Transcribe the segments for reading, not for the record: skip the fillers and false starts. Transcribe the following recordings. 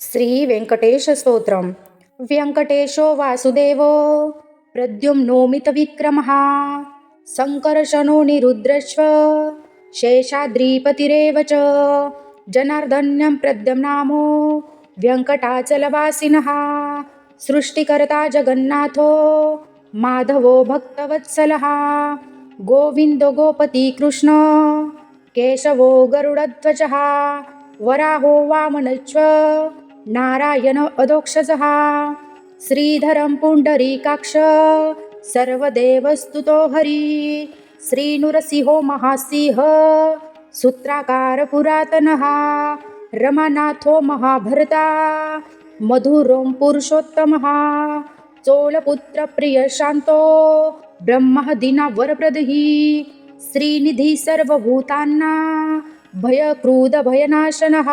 श्री वेंकटेश स्तोत्रम व्यंकटेशो वासुदेवो प्रद्युम्नोमितविक्रमः शङ्करशनो निरुद्रश्व शेषाद्रिपतिरेव च जनार्दन्यं प्रद्युम्नामो व्यङ्कटाचलवासिनः सृष्टिकर्ता जगन्नाथो माधवो भक्तवत्सलः गोविन्दो गोपति कृष्ण केशवो गरुडध्वजः वराहो वामनश्च नारायण अधोक्षजः श्रीधरं पुण्डरीकाक्ष सर्वदेवस्तुतो हरि श्रीनृसिंहो महासिंह सूत्राकार पुरातनः रमानाथो महाभरता मधुरो पुरुषोत्तमः चोलपुत्र प्रियशान्तो ब्रह्मदीना वरप्रदहि श्रीनिधि सर्वभूतान्ना भयक्रोधभयनाशनः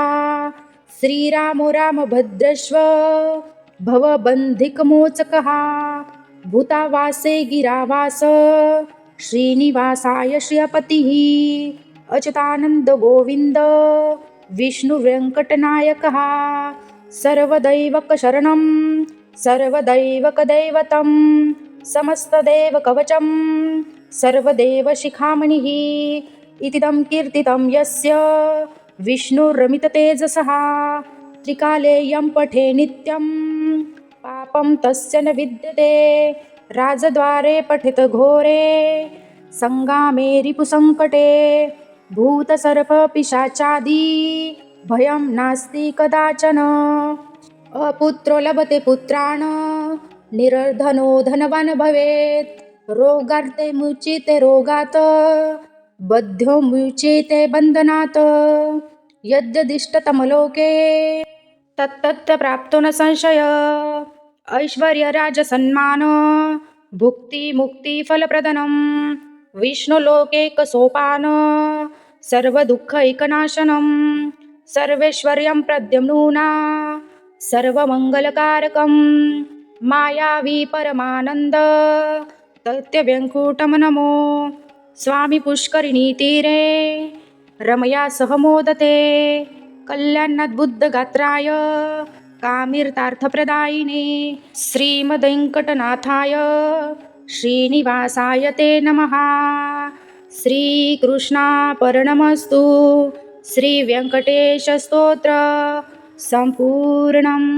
श्रीरामो रामभद्रश्व भवबन्धिकमोचकः भूतावासे गिरावास श्रीनिवासाय श्रियपतिः अच्युतानन्द गोविन्द विष्णुवेङ्कटनायकः सर्वदैवकशरणं सर्वदैवकदैवतं समस्तदेवकवचं सर्वदेवशिखामणिः इतिदं कीर्तितं यस्य विष्णुरमिततेजसः त्रिकाले यं पठे नित्यं पापं तस्य न विद्यते राजद्वारे पठित घोरे संगामे रिपुसङ्कटे भूतसर्पपिशाचादि भयं नास्ति कदाचन अपुत्रो लभते पुत्रान् निर्धनो धनवान् भवेत् रोगार्ते मुच्यते रोगात् बद्धो मुच्यते बन्धनात् यद्यदिष्टतमलोके तत्तत् प्राप्तो न संशय ऐश्वर्यराजसन्मान भुक्तिमुक्तिफलप्रदनं विष्णुलोकैकसोपान सर्वदुःखैकनाशनं सर्वेश्वर्यं प्रद्युम्ना सर्वमङ्गलकारकं मायावी परमानन्द तत्यव्यङ्कुटं नमो स्वामी पुष्करिणीतीरे रमया सह मोदते कल्याणाद्बुद्धगात्राय कामितार्थप्रदायिने श्रीमद्वेङ्कटनाथाय श्रीनिवासाय ते नमः। श्रीकृष्णार्पणमस्तु। श्रीव्यङ्कटेशस्तोत्र सम्पूर्णम्।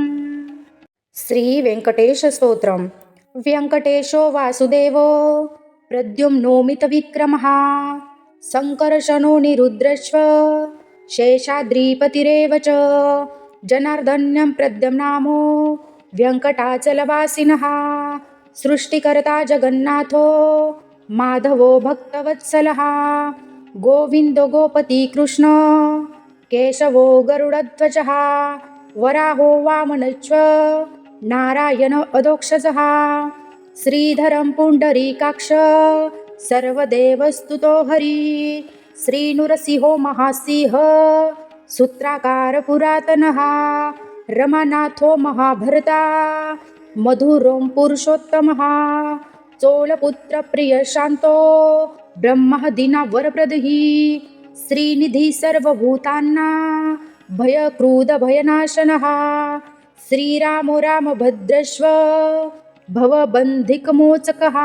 श्रीवेङ्कटेशस्तोत्रम् व्यङ्कटेशो वासुदेवो प्रद्युम्नोमितविक्रमः शङ्करशनो निरुद्रश्व शेषाद्रिपतिरेव च जनार्दन्यं प्रद्युम्नामो व्यङ्कटाचलवासिनः सृष्टिकर्ता जगन्नाथो माधवो भक्तवत्सलः गोविन्दो गोपति कृष्ण केशवो गरुडध्वजः वराहो वामनश्च नारायण अधोक्षजः श्रीधरं पुण्डरीकाक्ष सर्वदेवस्तुतो हरि श्रीनृसिंहो महासिंह सूत्राकार पुरातनः रमानाथो महाभरता मधुरो पुरुषोत्तमः चोलपुत्र प्रियशान्तो ब्रह्मदीना वरप्रदहि श्रीनिधि सर्वभूतान्ना भयक्रोधभयनाशनः श्रीरामो रामभद्रश्व भवबन्धिकमोचकः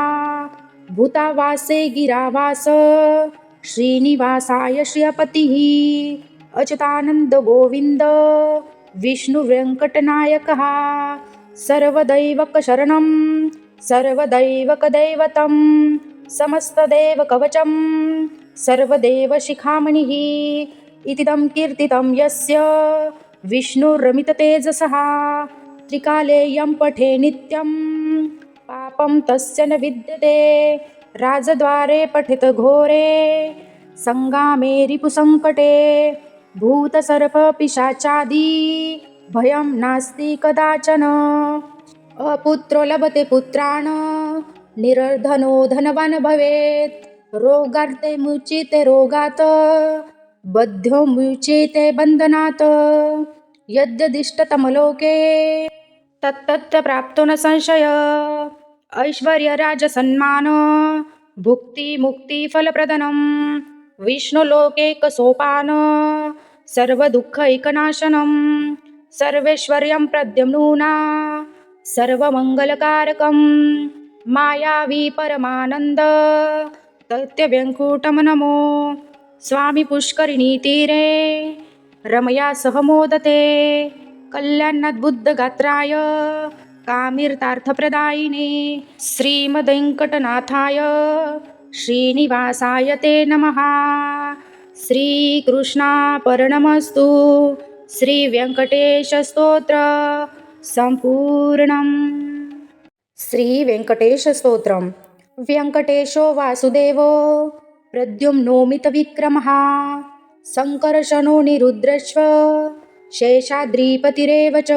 भूतावासे गिरावास श्रीनिवासाय श्रियपतिः अच्युतानन्द गोविन्द विष्णुवेङ्कटनायकः सर्वदैवकशरणं सर्वदैवकदैवतं समस्तदेवकवचं सर्वदेवशिखामणिः इतिदं कीर्तितं यस्य विष्णुरमिततेजसः त्रिकाले यं पठे नित्यं पापं तस्य न विद्यते राजद्वारे पठित घोरे संगामे रिपुसङ्कटे भूतसर्पपिशाचादि भयं नास्ति कदाचन अपुत्रो लभते पुत्रान् निर्धनो धनवान् भवेत् रोगार्ते मुच्यते रोगात् बद्धो मुच्यते बन्धनात् यद्यदिष्टतमलोके तत्तत् प्राप्तो न संशय ऐश्वर्यराजसन्मान भुक्तिमुक्तिफलप्रदनं विष्णुलोकैकसोपान सर्वदुःखैकनाशनं सर्वेश्वर्यं प्रद्युम्ना सर्वमङ्गलकारकं मायावी परमानन्द दैत्यव्यङ्कुटं नमो स्वामी पुष्करिणी तीरे रमया सह मोदते कल्याणद्बुद्धगात्राय कामितार्थप्रदायिने श्रीमद्वेङ्कटनाथाय श्रीनिवासाय ते नमः. श्रीकृष्णार्पणमस्तु. श्री व्यंकटेश स्तोत्र संपूर्णम. श्री व्यंकटेश स्तोत्रम. व्यंकटेशो वासुदेवो प्रद्युम्नोमितविक्रमः संकर्षणो निरुद्रश्व शेषाद्रिपतिरेव च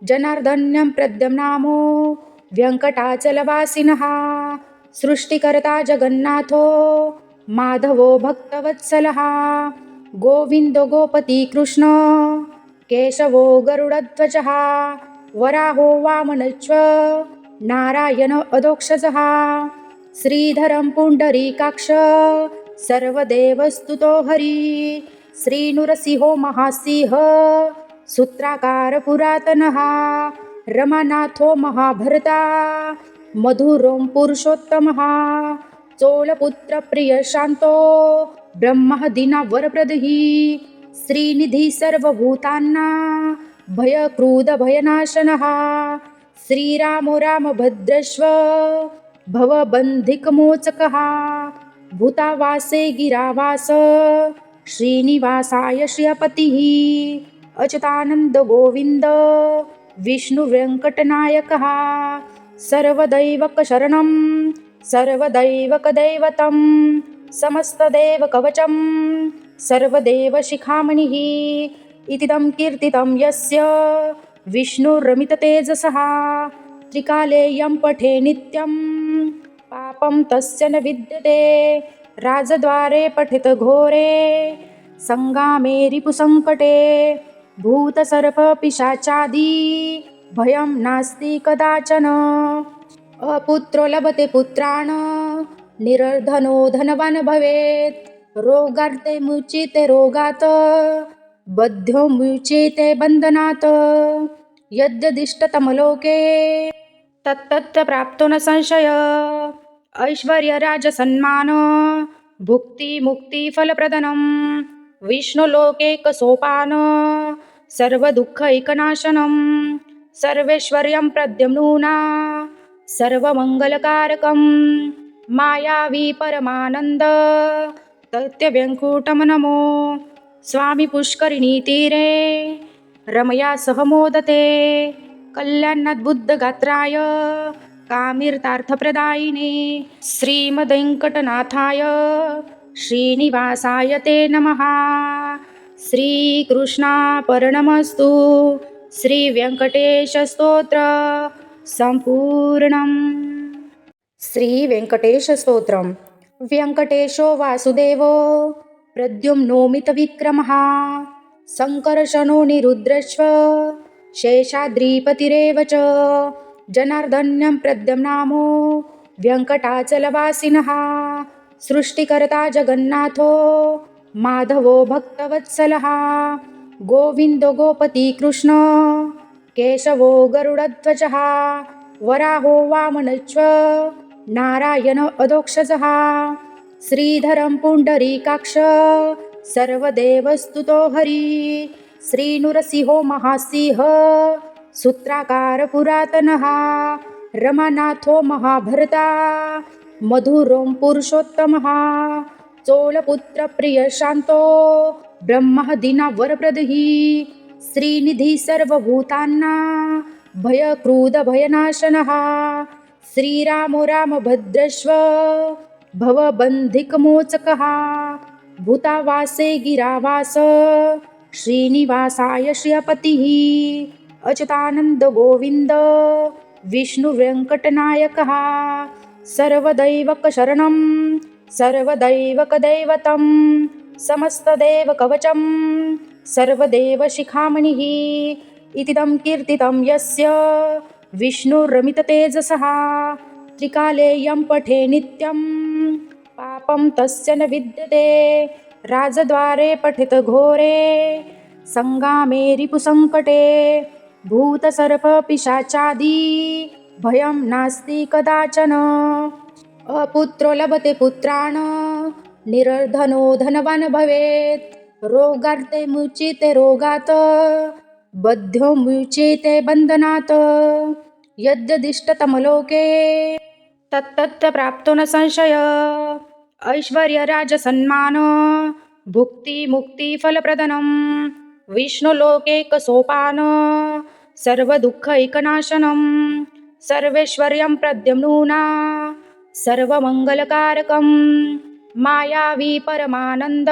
जनार्दन्यं प्रद्युम्नामो व्यंकटाचलवासिनः सृष्टिकर्ता जगन्नाथो माधवो भक्तवत्सलः गोविन्दो गोपति कृष्ण केशवो गरुडध्वजः वराहो वामनश्च नारायण अधोक्षजः श्रीधरं पुण्डरीकाक्ष सर्वदेवस्तुतो हरि श्रीनृसिंहो महासिंह सूत्राकार पुरातनः रमानाथो महाभर्ता मधुरो पुरुषोत्तमः चोलपुत्र प्रिय शांतो ब्रह्मदीना वरप्रदहि श्रीनिधि सर्वभूताना भयक्रोध भयनाशनः श्रीरामो रामभद्रश्व भवबन्धिकमोचकः भूतावासे गिरावास श्रीनिवासाय श्रियपतिः अच्युतानन्द गोविन्द विष्णुवेङ्कटनायकः सर्वदैवकशरणं सर्वदैवकदैवतं समस्तदेवकवचं सर्वदेवशिखामणिः इतीदं कीर्तितं यस्य विष्णुरमिततेजसः त्रिकालेयं पठे नित्यं पापं तस्य न विद्यते राजद्वारे पठित घोरे संगामे रिपुसंकटे भूतसर्पपिशाचादि भयं नास्ति कदाचन अपुत्रो लभते पुत्रान् निर्धनो धनवान् भवेत् रोगार्ते मुच्यते रोगात् बद्धो मुच्यते बन्धनात् यद्यदिष्टतमलोके तत्तत् प्राप्तो न संशय ऐश्वर्यराजसन्मान भुक्तिमुक्तिफलप्रदनं विष्णुलोकैकसोपान सर्वदुःखैकनाशनं सर्वेश्वर्यं प्रद्युम्ना सर्वमङ्गलकारकं मायावी परमानन्द दैत्यव्यङ्कुटं नमो स्वामी पुष्करिणी तीरे रमया सह मोदते कल्याणद्बुद्धगात्राय कामितार्थप्रदायिने श्रीमद्वेङ्कटनाथाय श्रीनिवासाय ते नमः. श्रीकृष्णार्पणमस्तु. श्री व्यंकटेश स्तोत्र संपूर्णम. श्री व्यंकटेश स्तोत्रम. व्यंकटेशो वासुदेवो प्रद्युम्नोमितविक्रमः संकर्षणो निरुद्रश्व शेषाद्रिपतिरेव च जनार्दन्यं प्रद्युम्नामो व्यंकटाचलवासिनः सृष्टिकर्ता जगन्नाथो माधवो भक्तवत्सलः गोविन्दो गोपति कृष्ण केशवो गरुडध्वजः वराहो वामनश्च नारायण अधोक्षजः श्रीधरं पुण्डरीकाक्ष सर्वदेवस्तुतो हरि श्रीनृसिंहो महासिंह सूत्राकार पुरातनः रमानाथो महाभर्ता मधुरो पुरुषोत्तमः चोलपुत्र प्रिय शांतो ब्रह्मदीना वरप्रदहि श्रीनिधि सर्वभूताना भयक्रोध भयनाशनः श्रीरामो रामभद्रश्व भवबन्धिकमोचकः भूतावासे गिरावास श्रीनिवासाय श्रियपतिः अच्युतानन्द गोविन्द विष्णुवेङ्कटनायकः सर्वदैवकशरणं सर्वदैवकदैवतं समस्तदेवकवचं सर्वदेवशिखामणिः इतीदं कीर्तितं यस्य विष्णुरमिततेजसः त्रिकालेयं पठे नित्यं पापं तस्य न विद्यते राजद्वारे पठित घोरे संगामे रिपुसंकटे भूतसर्पपिशाचादि भयं नास्ति कदाचन। अपुत्रो लभते पुत्रान् निर्धनो धनवान् भवेत्। रोगार्ते मुच्यते रोगात् बद्धो मुच्यते बन्धनात्। यद्यदिष्टतमलोके तत्तत् प्राप्तो न संशय। ऐश्वर्यराजसन्मान भुक्तिमुक्तिफलप्रदनं विष्णुलोकैकसोपान सर्वदुःखैकनाशनं। सर्वैश्वर्यं प्रद्युम्ना सर्वमङ्गलकारकं मायावी परमानन्द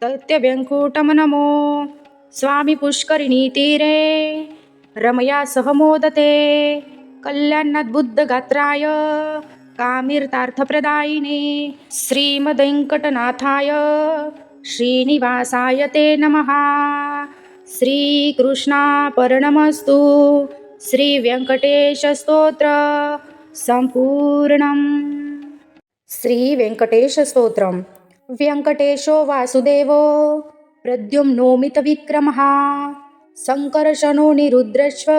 दैत्यव्यङ्कुटं नमो। स्वामी पुष्करिणीतीरे रमया सह मोदते कल्याणाद्बुद्धगात्राय कामितार्थप्रदायिने श्रीमद्वेङ्कटनाथाय श्रीनिवासाय ते नमः। श्रीकृष्णार्पणमस्तु। श्रीव्यङ्कटेशस्तोत्र सम्पूर्णम्। श्रीवेङ्कटेशस्तोत्रम्। व्यङ्कटेशो वासुदेवो प्रद्युम्नोमितविक्रमः सङ्कर्षणो निरुद्रश्व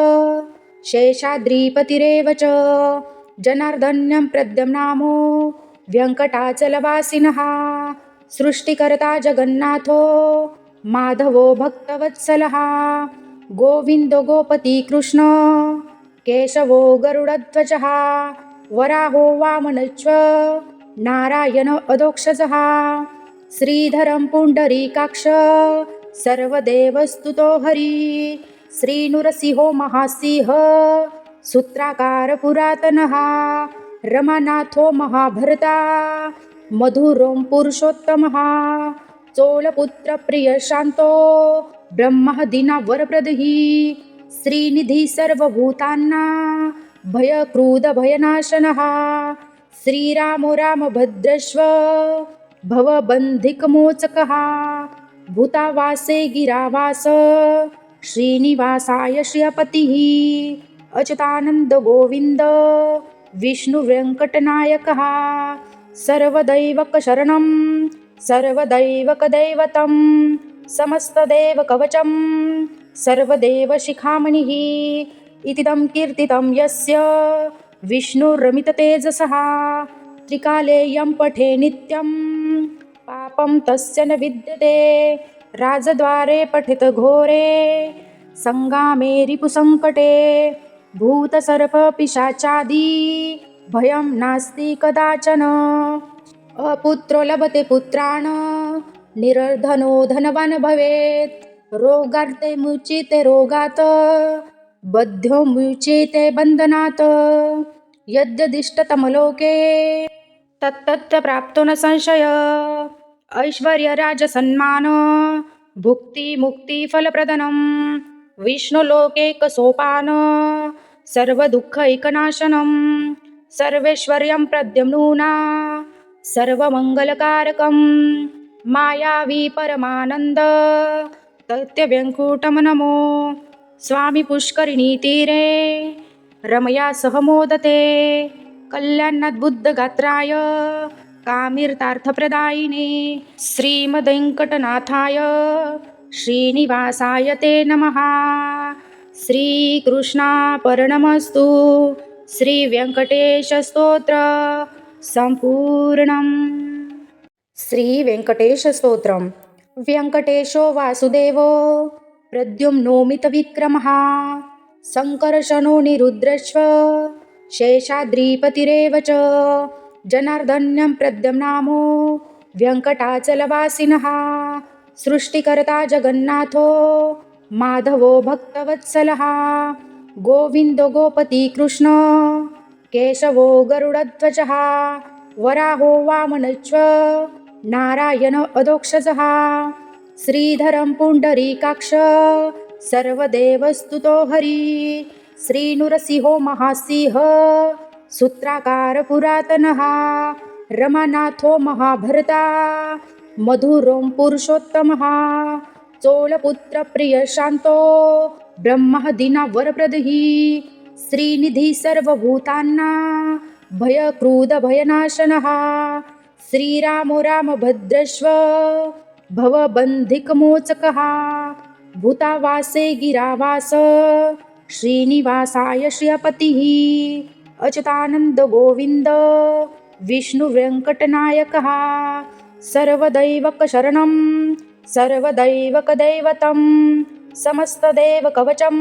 शेषाद्रिपतिरेव च। जनार्दन्यं प्रद्युम्नामो व्यङ्कटाचलवासिनः सृष्टिकर्ता जगन्नाथो माधवो भक्तवत्सलः। गोविन्दो गोपति कृष्ण केशवो गरुडध्वजः वराहो वामनश्च नारायण अधोक्षजः। श्रीधरं पुण्डरीकाक्ष सर्वदेवस्तुतो हरि। श्रीनृसिंहो महासिंह सूत्राकार पुरातनः। रमानाथो महाभर्ता मधुरों पुरुषोत्तमः। चोलपुत्रप्रियशान्तो ब्रह्मदीनावरप्रदः। श्रीनिधि सर्वभूतानां भयक्रोधभयनाशनः। श्रीरामो रामभद्रश्व भवबन्धिकमोचकः। भूतावासे गिरावास श्रीनिवासाय श्रियपतिः। अच्युतानन्द गोविन्द विष्णुवेङ्कटनायकः। सर्वदैवकशरणं सर्वदैवकदैवतं समस्तदेवकवचं सर्वदेवशिखामणिः। इतीदं कीर्तितं यस्य विष्णुरमिततेजसः। त्रिकाले यं पठे नित्यं पापं तस्य न विद्यते। राजद्वारे पठित घोरे संगामे रिपुसंकटे भूतसर्पपिशाचादि भयं नास्ति कदाचन। अपुत्रो लभते पुत्रान् निर्धनो धनवान् भवेत्। रोगार्ते मुच्यते रोगात् बद्धो मुच्यते बन्धनात्। यद्यदिष्टतमलोके तत्तत् प्राप्तो न संशय। ऐश्वर्यराजसन्मान भुक्तिमुक्तिफलप्रदनं विष्णुलोकैकसोपान सर्वदुःखैकनाशनं। सर्वैश्वर्यं प्रद्युम्ना सर्वमङ्गलकारकं मायावी परमानन्द दैत्यव्यङ्कुटं नमो। स्वामी पुष्करिणीतीरे रमया सह मोदते कल्याणाद्बुद्धगात्राय कामितार्थप्रदायिने श्रीमद्वेङ्कटनाथाय श्रीनिवासाय ते नमः। श्रीकृष्णार्पणमस्तु। श्रीवेङ्कटेशस्तोत्र सम्पूर्णम्। श्रीवेङ्कटेशस्तोत्रम्। व्यङ्कटेशो वासुदेवो प्रद्युम्नोमितविक्रमः सङ्कर्षणो निरुद्रश्व शेषाद्रिपतिरेव च। जनार्दन्यं प्रद्युम्नामो व्यङ्कटाचलवासिनः सृष्टिकर्ता जगन्नाथो माधवो भक्तवत्सलः। गोविन्दो गोपति कृष्ण केशवो गरुडध्वजः वराहो वामनश्च नारायण अधोक्षजः। श्रीधरं पुण्डरीकाक्ष सर्वदेवस्तुतो हरि। श्रीनृसिंहो महासिंह सूत्राकार पुरातनः। रमानाथो महाभर्ता मधुरों पुरुषोत्तमः। चोलपुत्रप्रियशान्तो ब्रह्मदीनावरप्रदः। श्रीनिधि सर्वभूतानां भयक्रोधभयनाशनः। श्रीरामो रामभद्रश्व भवबन्धिकमोचकः भूतावासे गिरावास श्रीनिवासाय श्रियपतिः अच्युतानन्द गोविन्द विष्णुवेङ्कटनायकः सर्वदैवकशरणं सर्वदैवकदैवतं समस्तदेवकवचं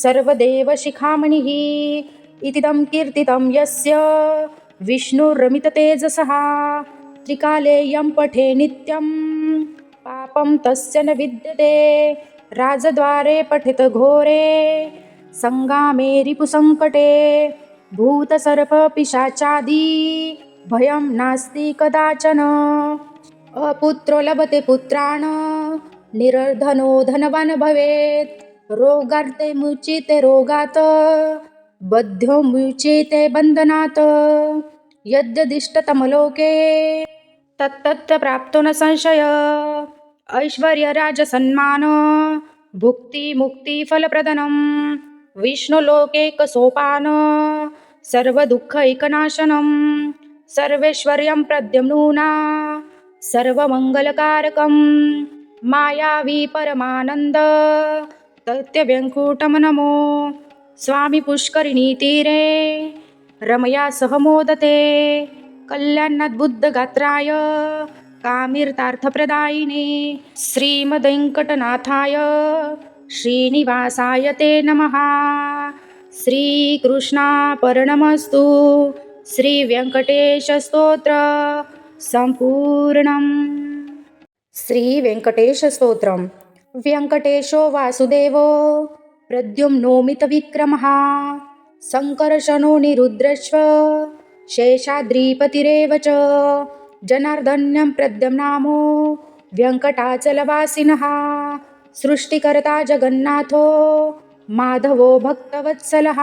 सर्वदेवशिखामणिः इतीदं कीर्तितं यस्य विष्णुरमिततेजसः त्रिकालेयं पठे नित्यं पापं तस्य न विद्यते राजद्वारे पठित घोरे संगामे रिपुसङ्कटे भूतसर्पपिशाचादि भयं नास्ति कदाचन अपुत्रो लभते पुत्रान् निरर्धनो धनवान् भवेत् रोगार्ते मुच्यते रोगात् बद्धो मुच्यते बन्धनात् यद्यदिष्टतमलोके तत्तत् प्राप्तो न संशय ऐश्वर्यराजसन्मान भुक्तिमुक्तिफलप्रदनं विष्णुलोकैकसोपान सर्वदुःखैकनाशनं सर्वैश्वर्यं प्रद्युम्ना सर्वमङ्गलकारकं मायावी परमानन्द तत्यव्यङ्कुटं नमो स्वामी पुष्करिणीतीरे रमया सह मोदते कल्याणाद्बुद्धगात्राय कामिर्तार्थप्रदायिने श्रीमद्वेङ्कटनाथाय श्रीनिवासाय ते नमः श्रीकृष्णार्पणमस्तु श्रीवेङ्कटेशस्तोत्र सम्पूर्णम् श्रीवेङ्कटेशस्तोत्रम् व्यङ्कटेशो वासुदेवो प्रद्युम्नोमितविक्रमः शङ्कर्षणो निरुद्रश्व शेषाद्रिपतिरेव च जनार्दन्यं प्रद्युम्नामो व्यङ्कटाचलवासिनः सृष्टिकर्ता जगन्नाथो माधवो भक्तवत्सलः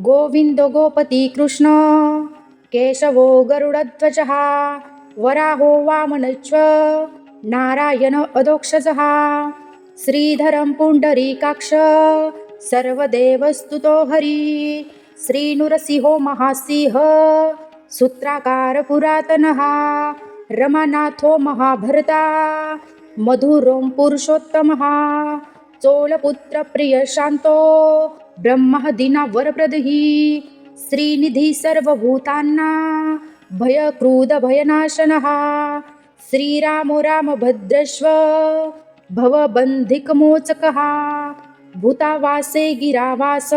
गोविन्दो गोपतिकृष्ण केशवो गरुडध्वजः वराहो वामनश्च नारायण अधोक्षजः श्रीधरं पुण्डरीकाक्ष सर्वदेवस्तुतो हरि श्रीनृसिंहो महासिंह सूत्राकार पुरातनः रमानाथो महाभर्ता मधुरों पुरुषोत्तमः चोलपुत्रप्रियशान्तो ब्रह्मादिनावरप्रदः श्रीनिधि सर्वभूतानां भयक्रोधभयनाशनः श्रीरामो रामभद्रश्व भवबन्धिकमोचकः भूतावासे गिरावास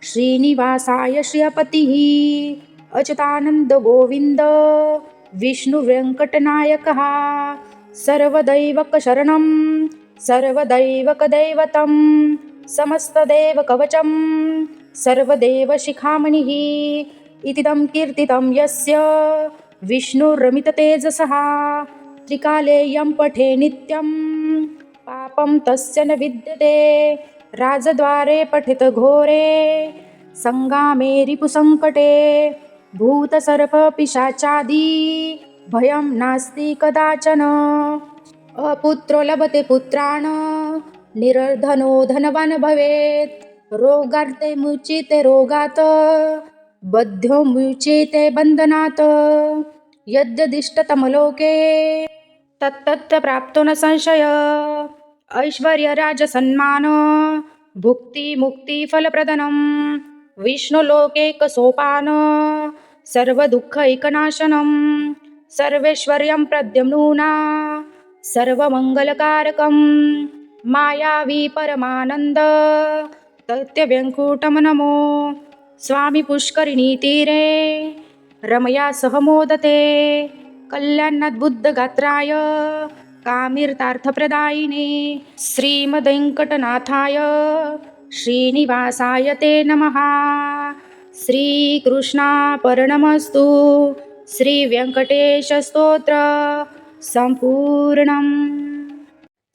श्रीनिवासाय श्रियपतिः अच्युतानन्द गोविन्द विष्णुवेङ्कटनायकः सर्वदैवकशरणं सर्वदैवकदैवतं समस्तदेवकवचं सर्वदेवशिखामणिः इतीदं कीर्तितं यस्य विष्णुरमिततेजसः त्रिकालेयं पठे नित्यं पापं तस्य न विद्यते राजद्वारे पठित घोरे संगामे रिपुसङ्कटे भूतसर्पपिशाचादि भयं नास्ति कदाचन अपुत्रो लभते पुत्रान् निरर्धनो धनवान् भवेत् रोगार्ते मुच्यते रोगात् बद्धो मुच्यते बन्धनात् यद्यदिष्टतमलोके तत्तत् प्राप्तो न संशय ऐश्वर्यराजसन्मान भुक्तिमुक्तिफलप्रदनं विष्णुलोकैकसोपान सर्वदुःखैकनाशनं सर्वैश्वर्यं प्रद्युम्ना सर्वमङ्गलकारकं मायावी परमानन्द तत्यव्यङ्कुटं नमो स्वामी पुष्करिणीतीरे रमया सह मोदते कल्याणाद्बुद्धगात्राय कामिर्तार्थप्रदायिने श्रीमद्वेङ्कटनाथाय श्रीनिवासाय ते नमः श्रीकृष्णार्पणमस्तु श्रीवेङ्कटेशस्तोत्र सम्पूर्णम्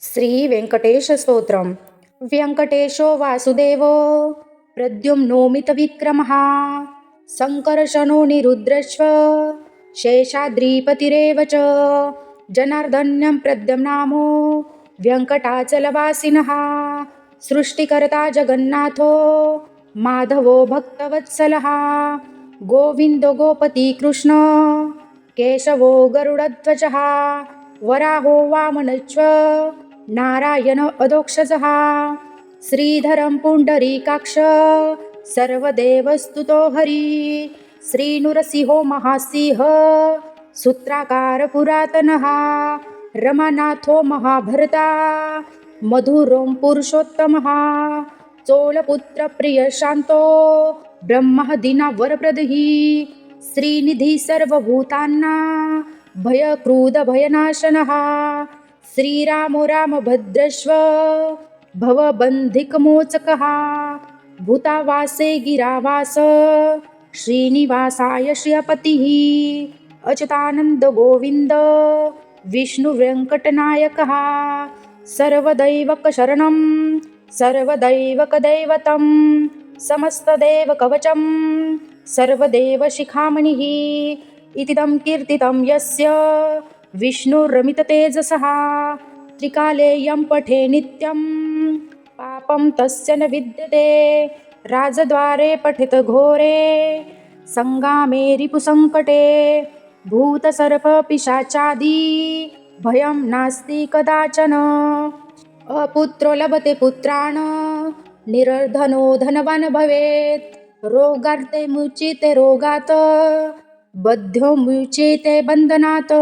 श्रीवेङ्कटेशस्तोत्रम् व्यङ्कटेशो वासुदेवो प्रद्युम्नोमितविक्रमः शङ्कर्षणो निरुद्रश्व शेषाद्रिपतिरेव च जनार्दन्यं प्रद्युम्नामो व्यङ्कटाचलवासिनः सृष्टिकर्ता जगन्नाथो माधवो भक्तवत्सलः गोविन्दो गोपतिकृष्ण केशवो गरुडध्वजः वराहो वामनश्च नारायण अधोक्षजः श्रीधरं पुण्डरीकाक्ष सर्वदेवस्तुतो हरि श्रीनृसिंहो महासिंह सूत्राकार पुरातनः रमानाथो महाभरता मधुरों पुरुषोत्तमः चोलपुत्र प्रिय शांतो ब्रह्मदीना वरप्रदः श्रीनिधी सर्वभूतांना भयक्रोध भयनाशनः श्रीरामो रामभद्रश्व भवबन्धिकमोचकः भूतावासे गिरावास श्रीनिवासाय श्रियपतिः अच्युतानंद गोविंद विष्णुवेङ्कटनायकः सर्वदैवकशरणं सर्वदैवकदैवतं समस्तदेवकवचं सर्वदेवशिखामणिः इतीदं कीर्तितं यस्य विष्णुरमिततेजसः त्रिकाले यं पठे नित्यं पापं तस्य न विद्यते राजद्वारे पठित घोरे संगामे रिपुसंकटे भूतसर्पपिशाचादि भयं नास्ति कदाचन अपुत्रो लभते पुत्रान् निर्धनो धनवान् भवेत् रोगार्ते मुच्यते रोगात् बद्धो मुच्यते बन्धनात्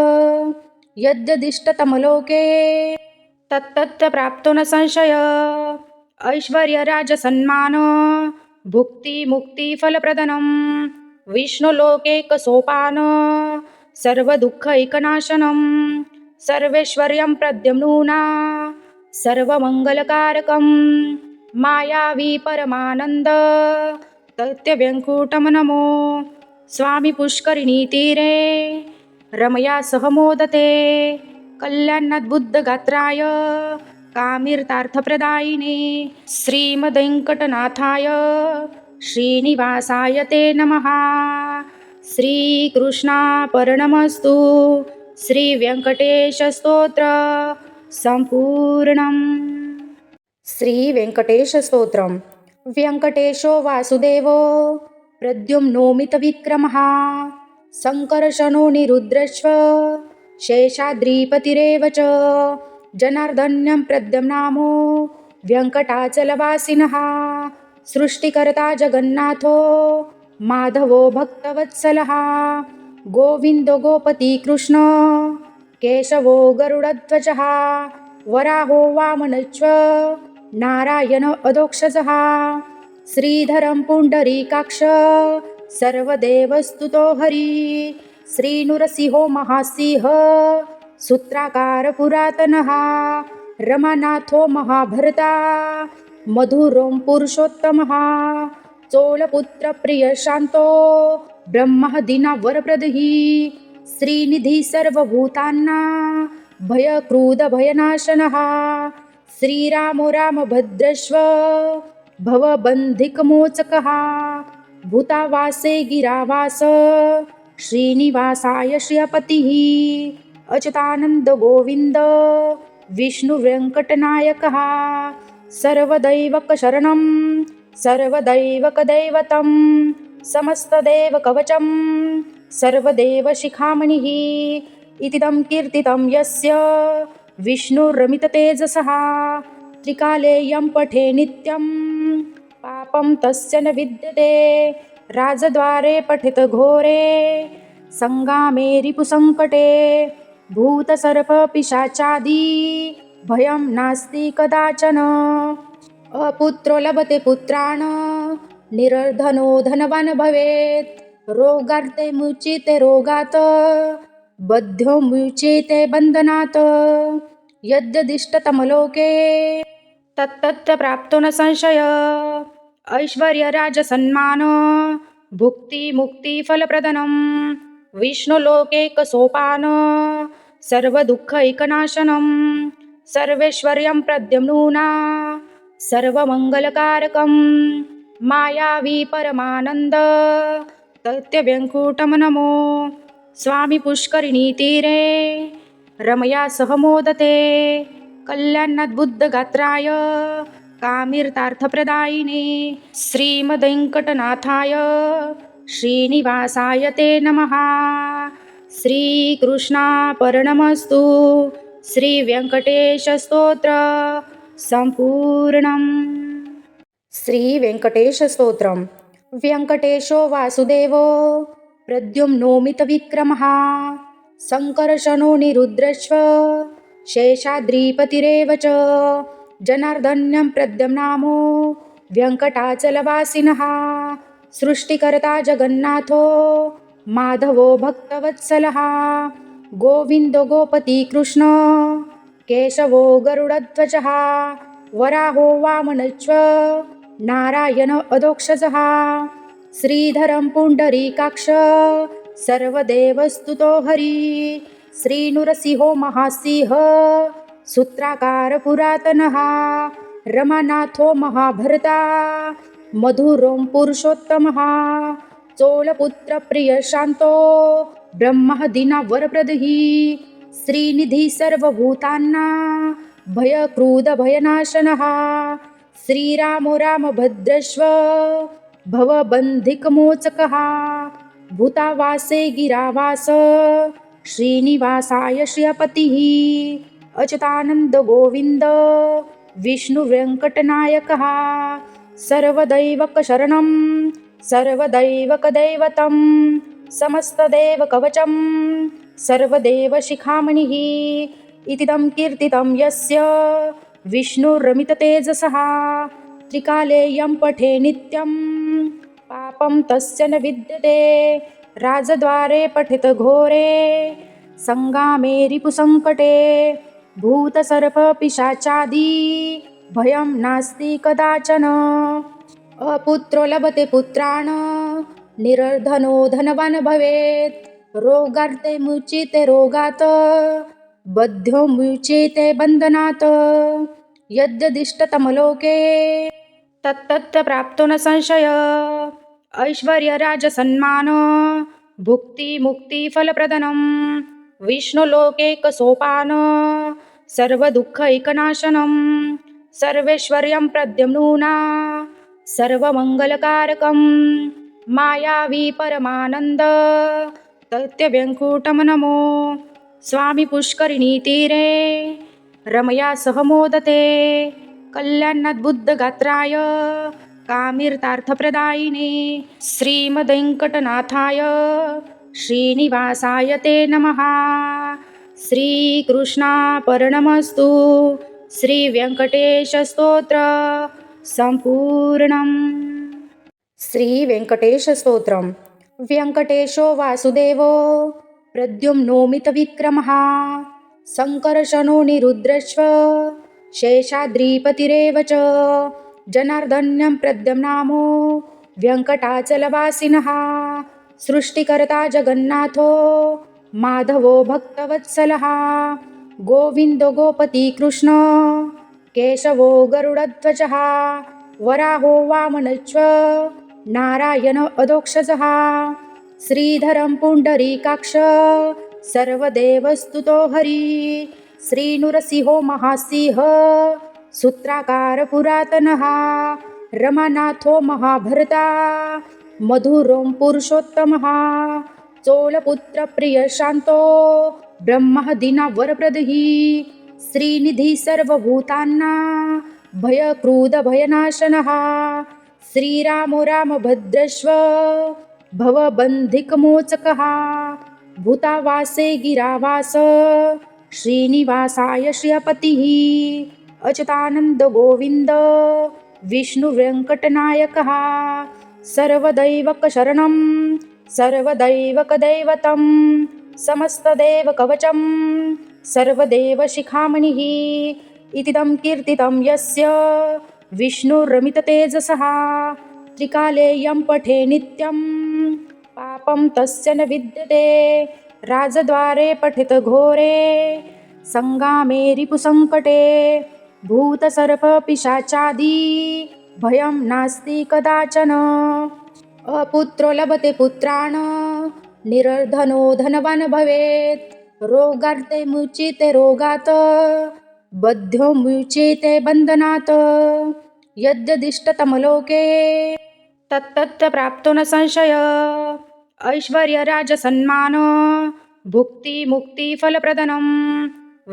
यद्यदिष्टतमलोके तत्तत् प्राप्तो न संशय ऐश्वर्यराजसन्मान भुक्तिमुक्तिफलप्रदनं विष्णुलोकैकसोपान सर्वदुःखैकनाशनं सर्वेश्वर्यं प्रद्युम्ना सर्वमङ्गलकारकं मायावी परमानन्द तत्यव्यङ्कुटं नमो स्वामी पुष्करिणीतीरे रमया सह मोदते कल्याणद्बुद्धगात्राय कामितार्थप्रदायिने श्रीमद्वेङ्कटनाथाय श्रीनिवासाय ते नमः श्रीकृष्णार्पणमस्तु श्रीवेङ्कटेशस्तोत्र सम्पूर्णम् श्रीवेङ्कटेशस्तोत्रम् व्यङ्कटेशो वासुदेवो प्रद्युम्नोमितविक्रमः शङ्करशनो निरुद्रश्व शेषाद्रिपतिरेव च जनार्दन्यं प्रद्युम्नामो व्यङ्कटाचलवासिनः सृष्टिकर्ता जगन्नाथो माधवो भक्तवत्सलः गोविन्दो गोपति कृष्ण केशवो गरुडध्वजः वराहो वामनश्च नारायण अधोक्षजः श्रीधरं पुण्डरीकाक्ष सर्वदेवस्तुतो हरि श्रीनृसिंहो महासिंह सूत्राकार पुरातनः रमानाथो महाभरता मधुरों पुरुषोत्तमः चोलपुत्र प्रिय शांतो ब्रह्मदीना वरप्रदः श्रीनिधी सर्वभूतांना भयक्रोध भयनाशनः श्रीरामो रामभद्रश्व भवबन्धिकमोचकः भूतावासे गिरावास श्रीनिवासाय श्रियपतिः अच्युतानंद गोविंद विष्णुवेङ्कटनायकः सर्वदैवकशरणं सर्वदैवकदैवतं समस्तदेवकवचं सर्वदेवशिखामणिः इतीदं कीर्तितं यस्य विष्णुरमिततेजसः त्रिकाले यं पठे नित्यं पापं तस्य न विद्यते राजद्वारे पठित घोरे संगामे रिपुसंकटे भूतसर्पपिशाचादि भयं नास्ति कदाचन अपुत्रो लभते पुत्रान् निर्धनो धनवान् भवेत् रोगार्ते मुच्यते रोगात् बद्धो मुच्यते बन्धनात् यद्यदिष्टतमलोके तत्तत् प्राप्तो न संशय ऐश्वर्यराजसन्मान भुक्तिमुक्तिफलप्रदनं विष्णुलोकैकसोपान सर्वदुःखैकनाशनं सर्वेश्वर्यं प्रद्युम्ना सर्वमङ्गलकारकं मायावी परमानन्द तत्यव्यङ्कुटं नमो स्वामी पुष्करिणीतीरे रमया सह मोदते कल्याणद्बुद्धगात्राय कामितार्थप्रदायिने श्रीमद्वेङ्कटनाथाय श्रीनिवासाय ते नमः श्रीकृष्णार्पणमस्तु. श्री व्यंकटेश स्तोत्र संपूर्णम. श्री व्यंकटेश स्तोत्रम. व्यंकटेशो वासुदेवो प्रद्युम्नोमित विक्रमः संकर्षणो निरुद्रश्व शेषाद्रिपतिरेव च जनार्दन्यं प्रद्युम्नामो व्यंकटाचलवासिनः सृष्टिकर्ता जगन्नाथो माधवो भक्तवत्सलः गोविन्दो गोपति कृष्ण केशवो गरुडध्वजः वराहो वामनश्च नारायण अधोक्षजः श्रीधरं पुण्डरीकाक्ष सर्वदेवस्तुतो हरि श्रीनृसिंहो महासिंह सूत्राकार पुरातनः रमानाथो महाभरता मधुरो पुरुषोत्तमः चोलपुत्र प्रिय शांतो ब्रह्मादीना वरप्रदहि श्रीनिधि सर्वभूताना भयक्रुध भयनाशनः श्रीरामो रामभद्रश्व भवबन्धिकमोचकः भूतावासे गिरावास श्रीनिवासाय श्रियपतिः अच्युतानन्द गोविन्द विष्णुवेङ्कटनायकः सर्वदैवकशरणं सर्वदैवकदैवतं समस्तदेवकवचं सर्वदेवशिखामणिः इतीदं कीर्तितं यस्य विष्णुरमिततेजसः त्रिकाले यं पठे नित्यं पापं तस्य न विद्यते राजद्वारे पठित घोरे संगामे रिपुसंकटे भूतसर्पपिशाचादि भयं नास्ति कदाचन अपुत्रो लभते पुत्रान् निर्धनो धनवान् भवेत् रोगार्ते मुच्यते रोगात् बद्धो मुच्यते बन्धनात् यद्यदिष्टतमलोके तत्तत् प्राप्तो न संशय ऐश्वर्यराजसन्मान भुक्तिमुक्तिफलप्रदनं विष्णुलोकैकसोपान सर्वदुःखैकनाशनं सर्वेश्वर्यं प्रद्युम्ना सर्वमङ्गलकारकं मायावी परमानन्द तत्यव्यङ्कुटं नमो स्वामी पुष्करिणीतीरे रमया सह मोदते कल्याणाद्बुद्धगात्राय कामितार्थप्रदायिने श्रीमद्वेङ्कटनाथाय श्रीनिवासाय ते नमः. श्रीकृष्णार्पणमस्तु. श्री व्यंकटेश स्तोत्र संपूर्णम. श्री व्यंकटेश स्तोत्रम. व्यंकटेशो वासुदेवो प्रद्युम्नोमित विक्रमः संकर्षणो निरुद्रश्व शेषाद्रिपतिरेव च जनार्दन्यं प्रद्युम्नामो व्यंकटाचलवासिनः सृष्टिकर्ता जगन्नाथो माधवो भक्तवत्सलः गोविन्दो गोपति कृष्ण केशवो गरुडध्वजः वराहो वामनश्च नारायण अधोक्षजः श्रीधरं पुण्डरीकाक्ष सर्वदेवस्तुतो हरि श्रीनृसिंहो महासिंह सूत्राकार पुरातनः रमानाथो महाभरता मधुरो पुरुषोत्तमः चोलपुत्र प्रिय शांतो ब्रह्मादीना वरप्रदहि श्रीनिधि सर्वभूताना भयक्रुध भयनाशनः श्रीरामो रामभद्रश्व भवबन्धिकमोचकः भूतावासे गिरावास श्रीनिवासाय श्रियपतिः अच्युतानन्द गोविन्द विष्णुवेङ्कटनायकः सर्वदैवकशरणं सर्वदैवकदैवतं समस्तदेवकवचं सर्वदेवशिखामणिः इतीदं कीर्तितं यस्य विष्णुरमिततेजसः त्रिकाले यं पठे नित्यं पापं तस्य न विद्यते राजद्वारे पठित घोरे संगामे रिपुसंकटे भूतसर्पपिशाचादि भयं नास्ति कदाचन अपुत्रो लभते पुत्रान् निर्धनो धनवान् भवेत् रोगार्ते मुच्यते रोगात् बद्धो मुच्यते बन्धनात् यद्यदिष्टतमलोके तत्तत् प्राप्तो न संशय ऐश्वर्यराजसन्मान भुक्तिमुक्तिफलप्रदनं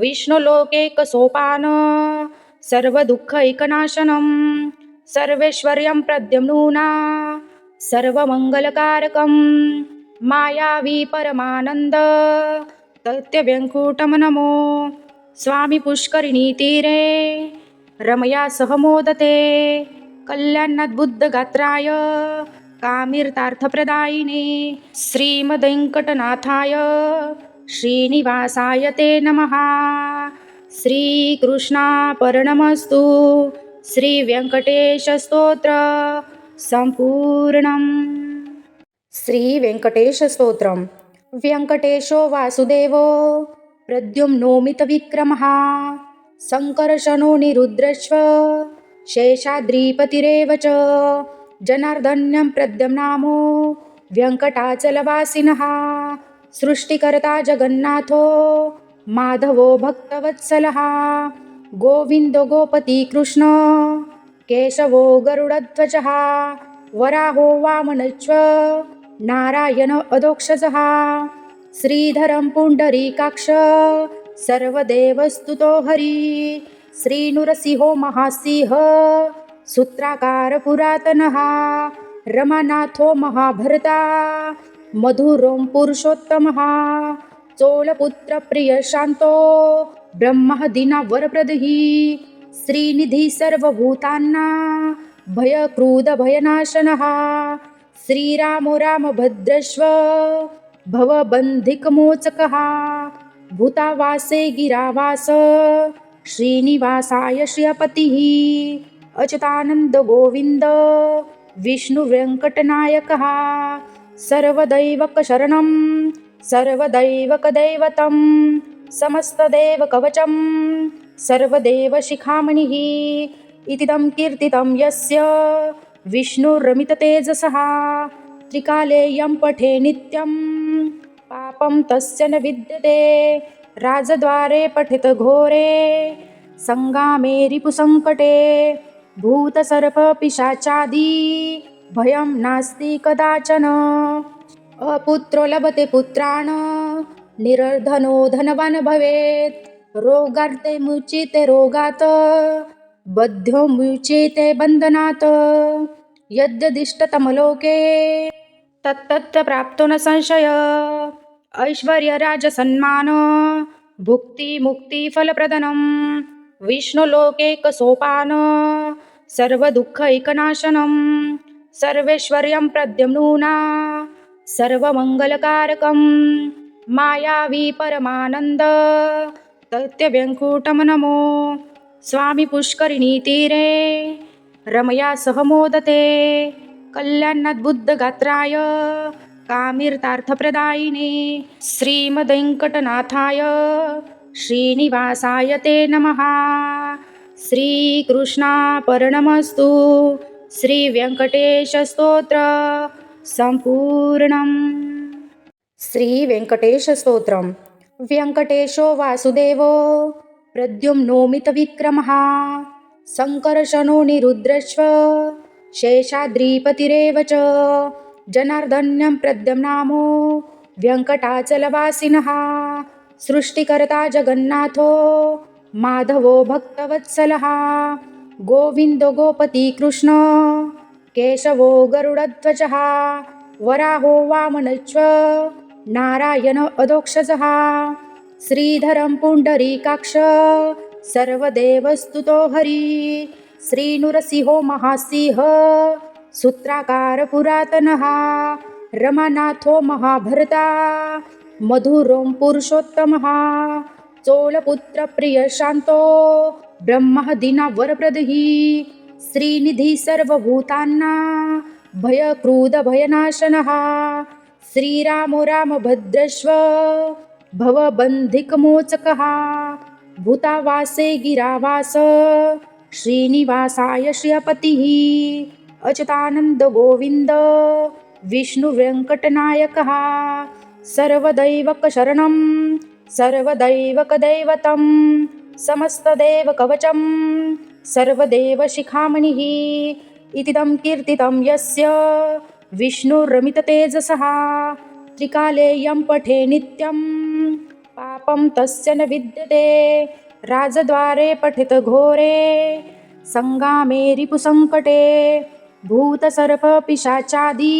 विष्णुलोकैकसोपान सर्वदुःखैकनाशनं सर्वेश्वर्यं प्रद्युम्ना सर्वमङ्गलकारकं मायावी परमानन्द दैत्यव्यङ्कुटं नमो स्वामी पुष्करिणीतीरे रमया सह मोदते कल्याणद्बुद्धगात्राय कामितार्थप्रदायिने श्रीमद्वेङ्कटनाथाय श्रीनिवासाय ते नमः. श्रीकृष्णार्पणमस्तु. श्रीव्यंकटेशस्तोत्र संपूर्णम्. श्रीवेङ्कटेशस्तोत्रम्. व्यङ्कटेशो वासुदेवो प्रद्युम्नोमितविक्रमः सङ्कर्षणो निरुद्रश्व शेषाद्रिपतिरेव च जनार्दन्यं प्रद्युम्नामो व्यङ्कटाचलवासिनः सृष्टिकर्ता जगन्नाथो माधवो भक्तवत्सलः गोविन्दो गोपति कृष्ण केशवो गरुडध्वजः वराहो वामनश्च नारायण अधोक्षजः श्रीधरं पुण्डरीकाक्ष सर्वदेवस्तुतो हरि श्रीनृसिंहो महासिंह सूत्राकार पुरातनः रमानाथो महाभर्ता मधुरो पुरुषोत्तमः चोलपुत्रप्रियशान्तो ब्रह्मदीनावरप्रदः श्रीनिधि सर्वभूतानां भयक्रोधभयनाशनः श्रीरामो रामभद्रश्व भवबन्धिकमोचकः भूतावासे गिरावास श्रीनिवासाय श्रियपतिः अच्युतानन्द गोविन्द विष्णुवेङ्कटनायकः सर्वदैवकशरणं सर्वदैवकदैवतं समस्तदेवकवचं सर्वदेवशिखामणिः इतीदं कीर्तितं यस्य विष्णुरमिततेजसः त्रिकालेयं पठे नित्यं पापं तस्य न विद्यते राजद्वारे पठित घोरे संगामे रिपुसङ्कटे भूतसर्पपिशाचादि भयं नास्ति कदाचन अपुत्रो लभते पुत्रान् निर्धनो धनवान् भवेत् रोगार्ते मुच्यते रोगात् बद्धो मुच्यते बन्धनात् यद्यदिष्टतमलोके तत्तत्र प्राप्तो न संशय ऐश्वर्यराजसन्मान भुक्तिमुक्तिफलप्रदनं विष्णुलोकैकसोपान सर्वदुःखैकनाशनं सर्वेश्वर्यं प्रद्युम्ना सर्वमङ्गलकारकं मायावी परमानन्द दैत्यव्यङ्कुटं नमो स्वामी पुष्करिणीतीरे रमया सह मोदते कल्याणद्बुद्धगात्राय कामितार्थप्रदायिने श्रीमद्वेङ्कटनाथाय श्रीनिवासाय ते नमः. श्रीकृष्णार्पणमस्तु. श्रीव्यङ्कटेशस्तोत्र संपूर्णम्. श्रीवेङ्कटेशस्तोत्रम्. व्यङ्कटेशो वासुदेवो प्रद्युम्नोमितविक्रमः सङ्कर्षणो निरुद्रश्व शेषाद्रिपतिरेव च जनार्दन्यं प्रद्युम्नामो व्यङ्कटाचलवासिनः सृष्टिकर्ता जगन्नाथो माधवो भक्तवत्सलः गोविन्दो गोपति कृष्ण केशवो गरुडध्वजः वराहो वामनश्च नारायण अधोक्षजः श्रीधरं पुण्डरीकाक्ष सर्वदेवस्तुतो हरि श्रीनृसिंहो महासिंह सूत्राकार पुरातनः रमानाथो महाभर्ता मधुरो पुरुषोत्तमः चोलपुत्रप्रियशान्तो ब्रह्मदीनावरप्रदः श्रीनिधि सर्वभूतानां भयक्रोधभयनाशनः श्रीरामो रामभद्रश्व भवबन्धिकमोचकः भूतावासे गिरावास श्रीनिवासाय श्रियपतिः अच्युतानन्द गोविन्द विष्णुवेङ्कटनायकः सर्वदैवकशरणं सर्वदैवकदैवतं समस्तदेवकवचं सर्वदेवशिखामणिः इतीदं कीर्तितं यस्य विष्णुरमिततेजसः त्रिकालेयं पठे नित्यं पापं तस्य न विद्यते राजद्वारे पठित घोरे संगामे रिपुसंकटे भूतसर्पपिशाचादि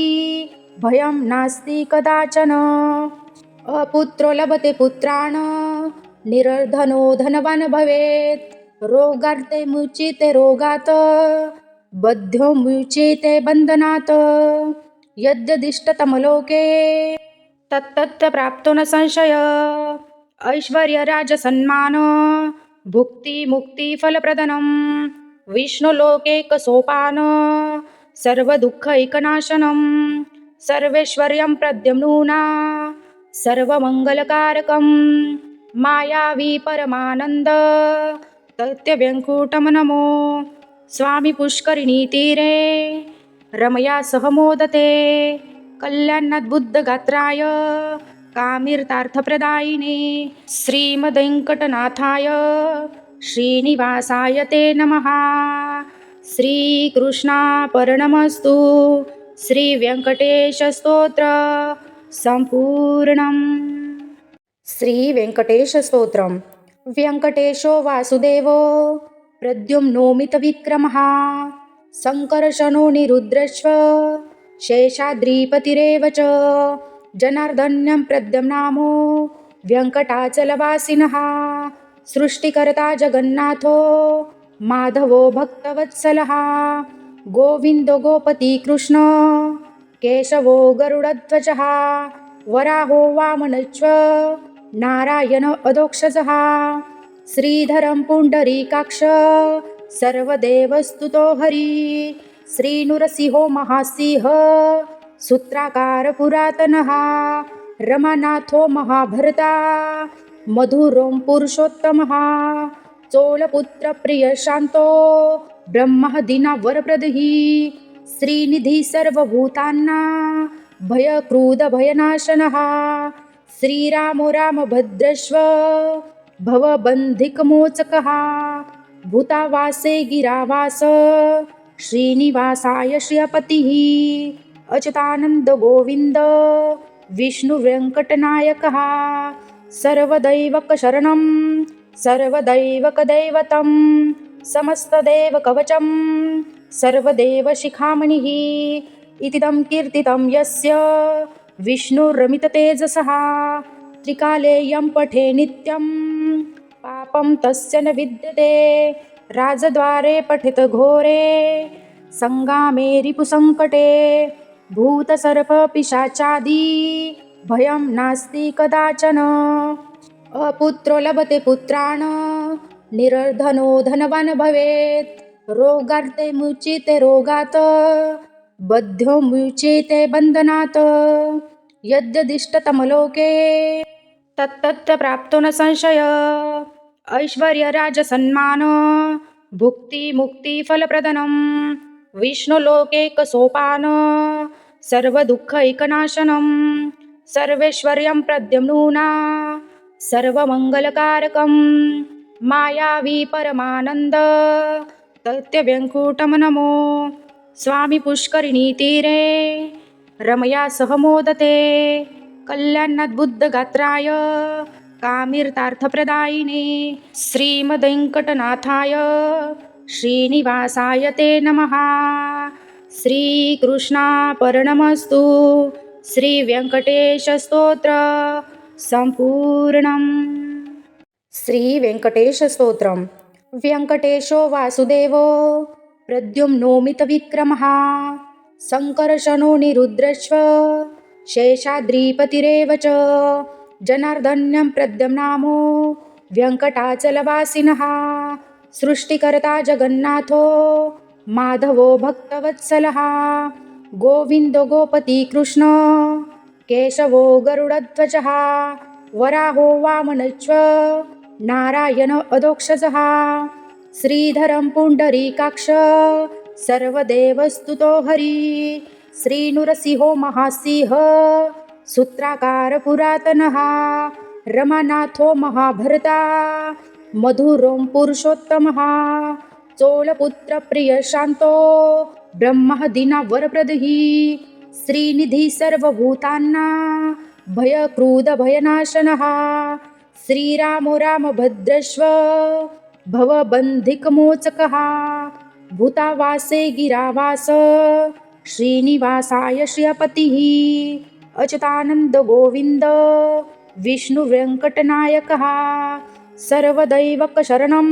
भयं नास्ति कदाचन अपुत्रो लभते पुत्रान् निर्धनो धनवान् भवेत् रोगार्ते मुच्यते रोगात् बद्धो मुच्यते बन्धनात् यद्यदिष्टतमलोके तत्तत् प्राप्तो न संशय ऐश्वर्यराजसन्मान भुक्तिमुक्तिफलप्रदनं विष्णुलोकैकसोपान सर्वदुःखैकनाशनं सर्वैश्वर्यं प्रद्युम्ना सर्वमङ्गलकारकं मायावी परमानन्द तत्यव्यङ्कुटं नमो स्वामी पुष्करिणीतीरे रमया सह मोदते कल्याणाद्बुद्धगात्राय कामितार्थप्रदायिने श्रीमद्वेङ्कटनाथाय श्रीनिवासाय ते नमः। श्रीकृष्णार्पणमस्तु। श्रीव्यङ्कटेशस्तोत्र सम्पूर्णम्। श्रीवेङ्कटेशस्तोत्रम्। व्यङ्कटेशो वासुदेवो प्रद्युम्नोमितविक्रमः शङ्कर्षणो निरुद्रश्व शेषाद्रिपतिरेव च जनार्दन्यं प्रद्युम्नामो व्यङ्कटाचलवासिनः सृष्टिकर्ता जगन्नाथो माधवो भक्तवत्सलः गोविन्दो गोपति कृष्ण केशवो गरुडध्वजः वराहो वामनश्च नारायण अधोक्षजः श्रीधरं पुण्डरीकाक्ष सर्वदेवस्तुतो हरि श्रीनृसिंहो महासिंह सूत्राकार पुरातनः रमानाथो महाभर्ता मधुरों पुरुषोत्तमः चोलपुत्रप्रियशान्तो ब्रह्मदीनावरप्रदः श्रीनिधि सर्वभूतानां भयक्रोधभयनाशनः श्रीरामो रामभद्रश्व भवबन्धिकमोचकः भूतावासे गिरावास श्रीनिवासाय श्रियपतिः अच्युतानन्द गोविन्द विष्णुवेङ्कटनायकः सर्वदैवकशरणं सर्वदैवकदैवतं समस्तदेवकवचं सर्वदेवशिखामणिः इतीदं कीर्तितं यस्य विष्णुरमिततेजसः त्रिकालेयं पठे नित्यं पापं तस्य न विद्यते राजद्वारे पठित घोरे संगामे रिपुसंकटे भूतसर्पपिशाचादि भयं नास्ति कदाचन अपुत्रो लभते पुत्रान् निर्धनो धनवान् भवेत् रोगार्ते मुच्यते रोगात् बद्धो मुच्यते बन्धनात् यद्यदिष्टतमलोके तत्तत् प्राप्तो न संशय ऐश्वर्यराजसन्मान भुक्तिमुक्तिफलप्रदनं विष्णुलोकैकसोपान सर्वदुःखैकनाशनं सर्वैश्वर्यं प्रद्युम्ना सर्वमङ्गलकारकं मायावी परमानन्द तत्यव्यङ्कुटं नमो स्वामी पुष्करिणीतीरे रमया सह मोदते कल्याणाद्बुद्धगात्राय कामितार्थप्रदायिने श्रीमद्वेङ्कटनाथाय श्रीनिवासाय ते नमः। श्रीकृष्णार्पणमस्तु। श्रीवेङ्कटेशस्तोत्र सम्पूर्णम्। श्रीवेङ्कटेशस्तोत्रम्। व्यङ्कटेशो वासुदेवो प्रद्युम्नोमितविक्रमः शङ्कर्षणो निरुद्रश्व शेषाद्रिपतिरेव च जनार्दन्यं प्रद्युम्नामो व्यङ्कटाचलवासिनः सृष्टिकर्ता जगन्नाथो माधवो भक्तवत्सलः गोविन्दो गोपति कृष्ण केशवो गरुडध्वजः वराहो वामनश्च नारायण अधोक्षजः श्रीधरं पुण्डरीकाक्ष सर्वदेवस्तुतो हरि श्रीनृसिंहो महासिंह सूत्राकार पुरातनः रमानाथो महाभर्ता मधुरों पुरुषोत्तमः चोलपुत्रप्रियशान्तो ब्रह्मदीनावरप्रदः श्रीनिधी सर्वभूतानां भयक्रोधभयनाशनः श्रीरामो रामभद्रश्व भवबन्धिकमोचकः भूतावासे गिरावास श्रीनिवासाय श्रियपतिः अच्युतानन्द गोविन्द विष्णुवेङ्कटनायकः सर्वदैवकशरणं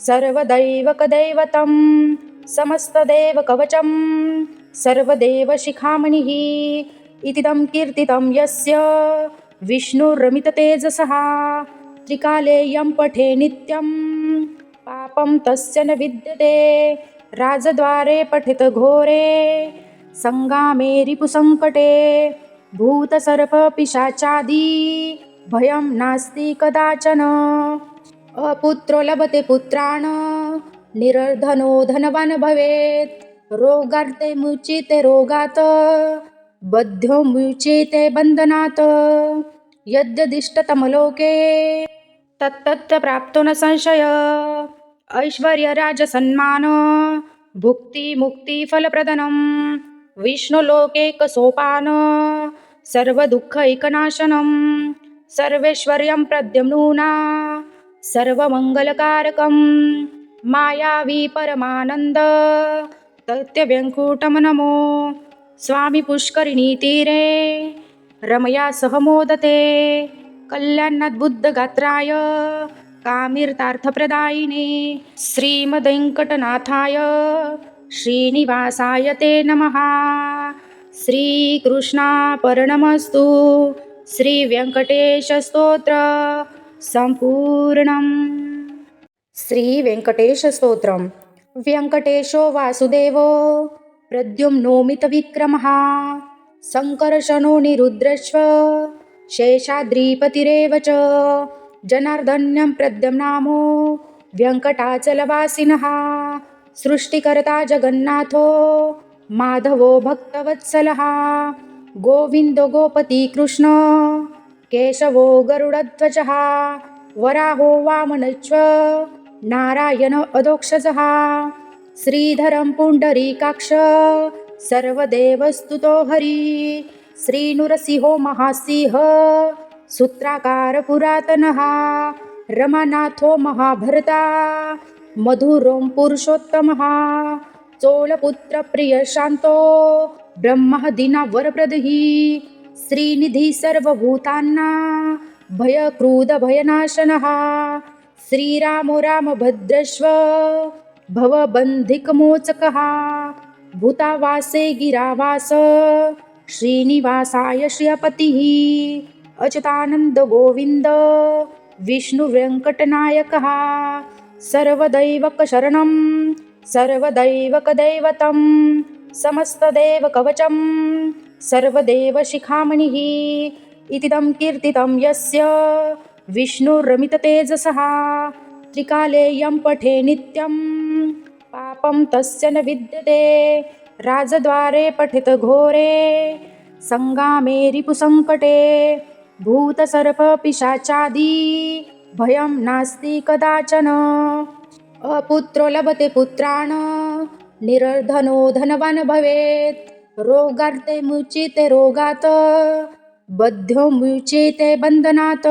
सर्वदैवकदैवतं समस्तदेवकवचं सर्वदेवशिखामणिः इतीदं कीर्तितं यस्य विष्णुरमिततेजसः त्रिकालेयं पठे नित्यं पापं तस्य न विद्यते राजद्वारे पठित घोरे संगामे रिपुसङ्कटे भूतसर्पपिशाचादि भयं नास्ति कदाचन अपुत्रो लभते पुत्रान् निर्धनो धनवान् भवेत् रोगार्ते मुच्यते रोगात् बद्धो मुच्यते बन्धनात् यद्यदिष्टतमलोके तत्तत् प्राप्तो न संशय ऐश्वर्यराजसन्मान भुक्तिमुक्तिफलप्रदनं विष्णुलोकैकसोपान सर्वदुःखैकनाशनं सर्वैश्वर्यं प्रद्युम्ना सर्वमङ्गलकारकं मायावी परमानन्द तत्यव्यङ्कुटं नमो स्वामी पुष्करिणीतीरे रमया सह मोदते कल्याणाद्बुद्धगात्राय कामितार्थप्रदायिने श्रीमद्वेङ्कटनाथाय श्रीनिवासाय ते नमः श्रीकृष्णार्पणमस्तु श्रीवेङ्कटेशस्तोत्र सम्पूर्णम् श्रीवेङ्कटेशस्तोत्रम् व्यङ्कटेशो वासुदेवो प्रद्युम्नोमितविक्रमः सङ्कर्षणो निरुद्रश्व शेषाद्रिपतिरेव च जनार्दन्यं प्रद्युम्नामो व्यङ्कटाचलवासिनः सृष्टिकर्ता जगन्नाथो माधवो भक्तवत्सलः गोविन्दो गोपति कृष्ण केशवो गरुडध्वजः वराहो वामनश्च नारायण अधोक्षजः श्रीधरं पुण्डरीकाक्ष सर्वदेवस्तुतो हरि श्रीनृसिंहो महासिंह सूत्राकार पुरातनः रमानाथो महाभर्ता मधुरों पुरुषोत्तमः चोलपुत्रप्रियशान्तो ब्रह्मदीनावरप्रदः श्रीनिधि सर्वभूतानां भयक्रोधभयनाशनः श्रीरामो रामभद्रश्व भवबन्धिकमोचकः भूतावासे गिरावास श्रीनिवासाय श्रियपतिः अच्युतानन्द गोविन्द विष्णुवेङ्कटनायकः सर्वदैवकशरणं सर्वदैवकदैवतं समस्तदेवकवचं सर्वदेवशिखामणिः इतीदं कीर्तितं यस्य विष्णुरमिततेजसः त्रिकालेयं पठे नित्यं पापं तस्य न विद्यते राजद्वारे पठित घोरे संगामे रिपुसङ्कटे भूतसर्पपिशाचादि भयं नास्ति कदाचन अपुत्रो लभते पुत्रान् निर्धनो धनवान् भवेत् रोगार्ते मुच्यते रोगात् बद्धो मुच्यते बन्धनात्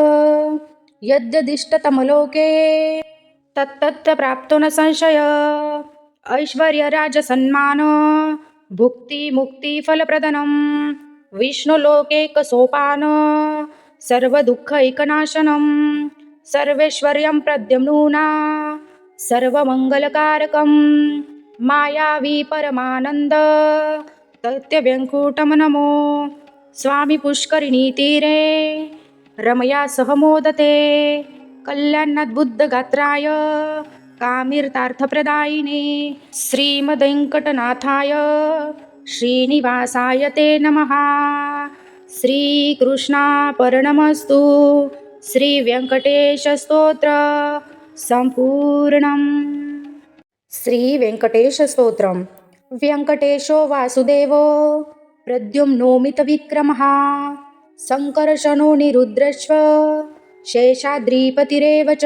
यद्यदिष्टतमलोके तत्तत् प्राप्तो न संशय ऐश्वर्यराजसन्मान भुक्तिमुक्तिफलप्रदनं विष्णुलोकैकसोपान सर्वदुःखैकनाशनं सर्वैश्वर्यं प्रद्युम्ना सर्वमङ्गलकारकं मायावी परमानन्द तत्यव्यङ्कुटं नमो स्वामी पुष्करिणीतीरे रमया सह मोदते कल्याणाद्बुद्धगात्राय कामितार्थप्रदायिने श्रीमद्वेङ्कटनाथाय श्रीनिवासाय ते नमः श्रीकृष्णार्पणमस्तु श्रीवेङ्कटेशस्तोत्र सम्पूर्णम् श्रीवेङ्कटेशस्तोत्रम् व्यङ्कटेशो वासुदेवो प्रद्युम्नोमितविक्रमः सङ्कर्षणो निरुद्रश्व शेषाद्रिपतिरेव च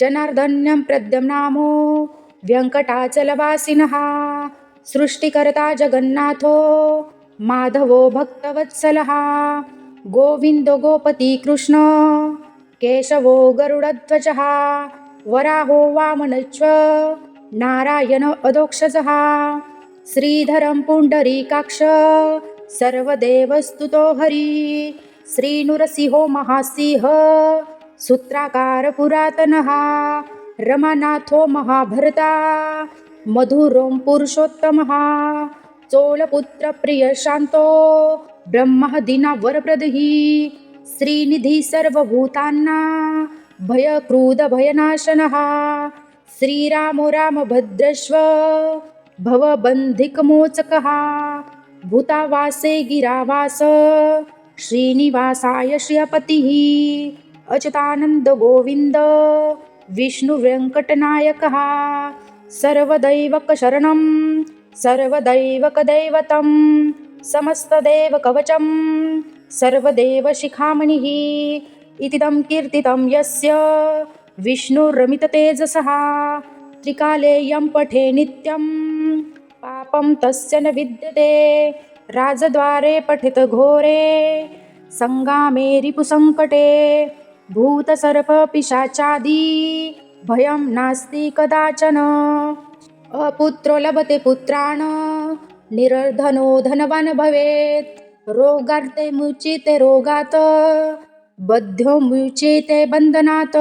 जनार्दन्यं प्रद्युम्नामो व्यङ्कटाचलवासिनः सृष्टिकर्ता जगन्नाथो माधवो भक्तवत्सलः गोविन्दो गोपती कृष्ण केशवो गरुडध्वजः वराहो वामनश्च नारायण अधोक्षजः श्रीधरं पुण्डरीकाक्ष सर्वदेवस्तुतो हरि श्रीनृसिंहो महासिंह सूत्राकार पुरातनः रमानाथो महाभरता मधुरों पुरुषोत्तमः चोलपुत्र प्रिय शांतो ब्रह्मदीना वरप्रदः श्रीनिधी सर्वभूतांना भयक्रोध भयनाशनः श्रीरामो रामभद्रश्व भवबन्धिकमोचकः भूतावासे गिरावास श्रीनिवासाय श्रियपतिः अच्युतानंद गोविंद विष्णुवेङ्कटनायकः सर्वदैवकशरणं सर्वदैवकदैवतं समस्तदेवकवचं सर्वदेवशिखामणिः इतीदं कीर्तितं यस्य विष्णुरमिततेजसः त्रिकाले यं पठे नित्यं पापं तस्य न विद्यते राजद्वारे पठित घोरे संगामे रिपुसंकटे भूतसर्पपिशाचादि भयं नास्ति कदाचन अपुत्रो लभते पुत्रान् निर्धनो धनवान् भवेत् रोगार्ते मुच्यते रोगात् बद्धो मुच्यते बन्धनात्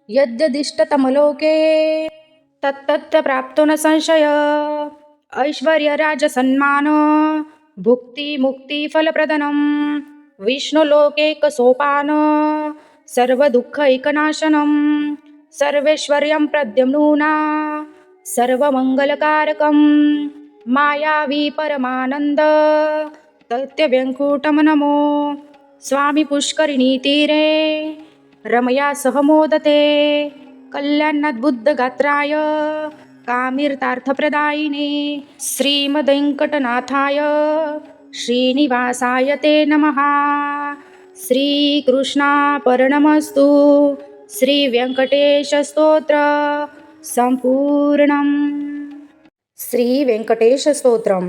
यद्यदिष्टतमलोके तत्तत् प्राप्तो न संशय ऐश्वर्यराजसन्मान भुक्तिमुक्तिफलप्रदनं विष्णुलोकैकसोपान सर्वदुःखैकनाशनं सर्वेश्वर्यं प्रद्युम्ना सर्वमङ्गलकारकं मायावी परमानन्द तत्यव्यङ्कुटं नमो स्वामी पुष्करिणीतीरे रमया सह मोदते कल्याणद्बुद्धगात्राय कामितार्थप्रदायिने श्रीमद्वेङ्कटनाथाय श्रीनिवासाय ते नमः। श्रीकृष्णार्पणमस्तु। श्रीवेङ्कटेशस्तोत्र सम्पूर्णम्। श्रीवेङ्कटेशस्तोत्रम्।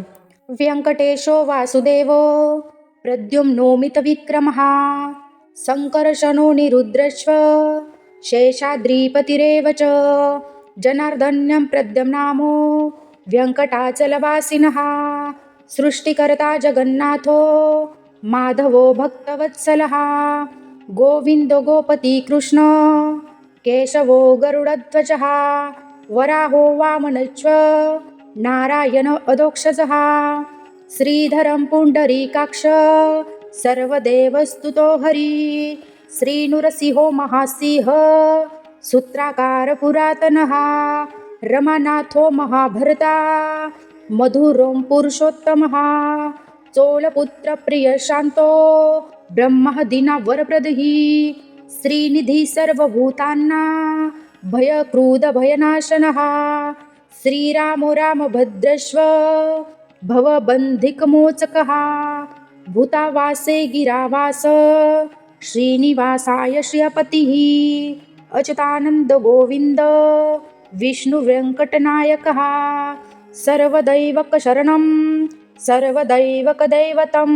व्यङ्कटेशो वासुदेवो प्रद्युम्नोमितविक्रमः शङ्करशनो निरुद्रश्व शेषाद्रिपतिरेव च जनार्दन्यं प्रद्युम्नामो व्यङ्कटाचलवासिनः सृष्टिकर्ता जगन्नाथो माधवो भक्तवत्सलः गोविन्दो गोपती कृष्ण केशवो गरुडध्वजः वराहो वामनश्च नारायण अधोक्षजः श्रीधरं पुण्डरीकाक्ष सर्वदेवस्तुतो हरि श्रीनृसिंहो महासिंह सूत्राकार पुरातनः रमानाथो महाभरता मधुरों पुरुषोत्तमः चोलपुत्र प्रिय शांतो ब्रह्मदीना वरप्रदः श्रीनिधी सर्वभूतांना भयक्रोध भयनाशनः श्रीरामो रामभद्रश्व भवबन्धिकमोचकः भूतावासे गिरावास श्रीनिवासाय श्रियपतिः अच्युतानंद गोविंद विष्णुवेङ्कटनायकः सर्वदैवकशरणं सर्वदैवकदैवतं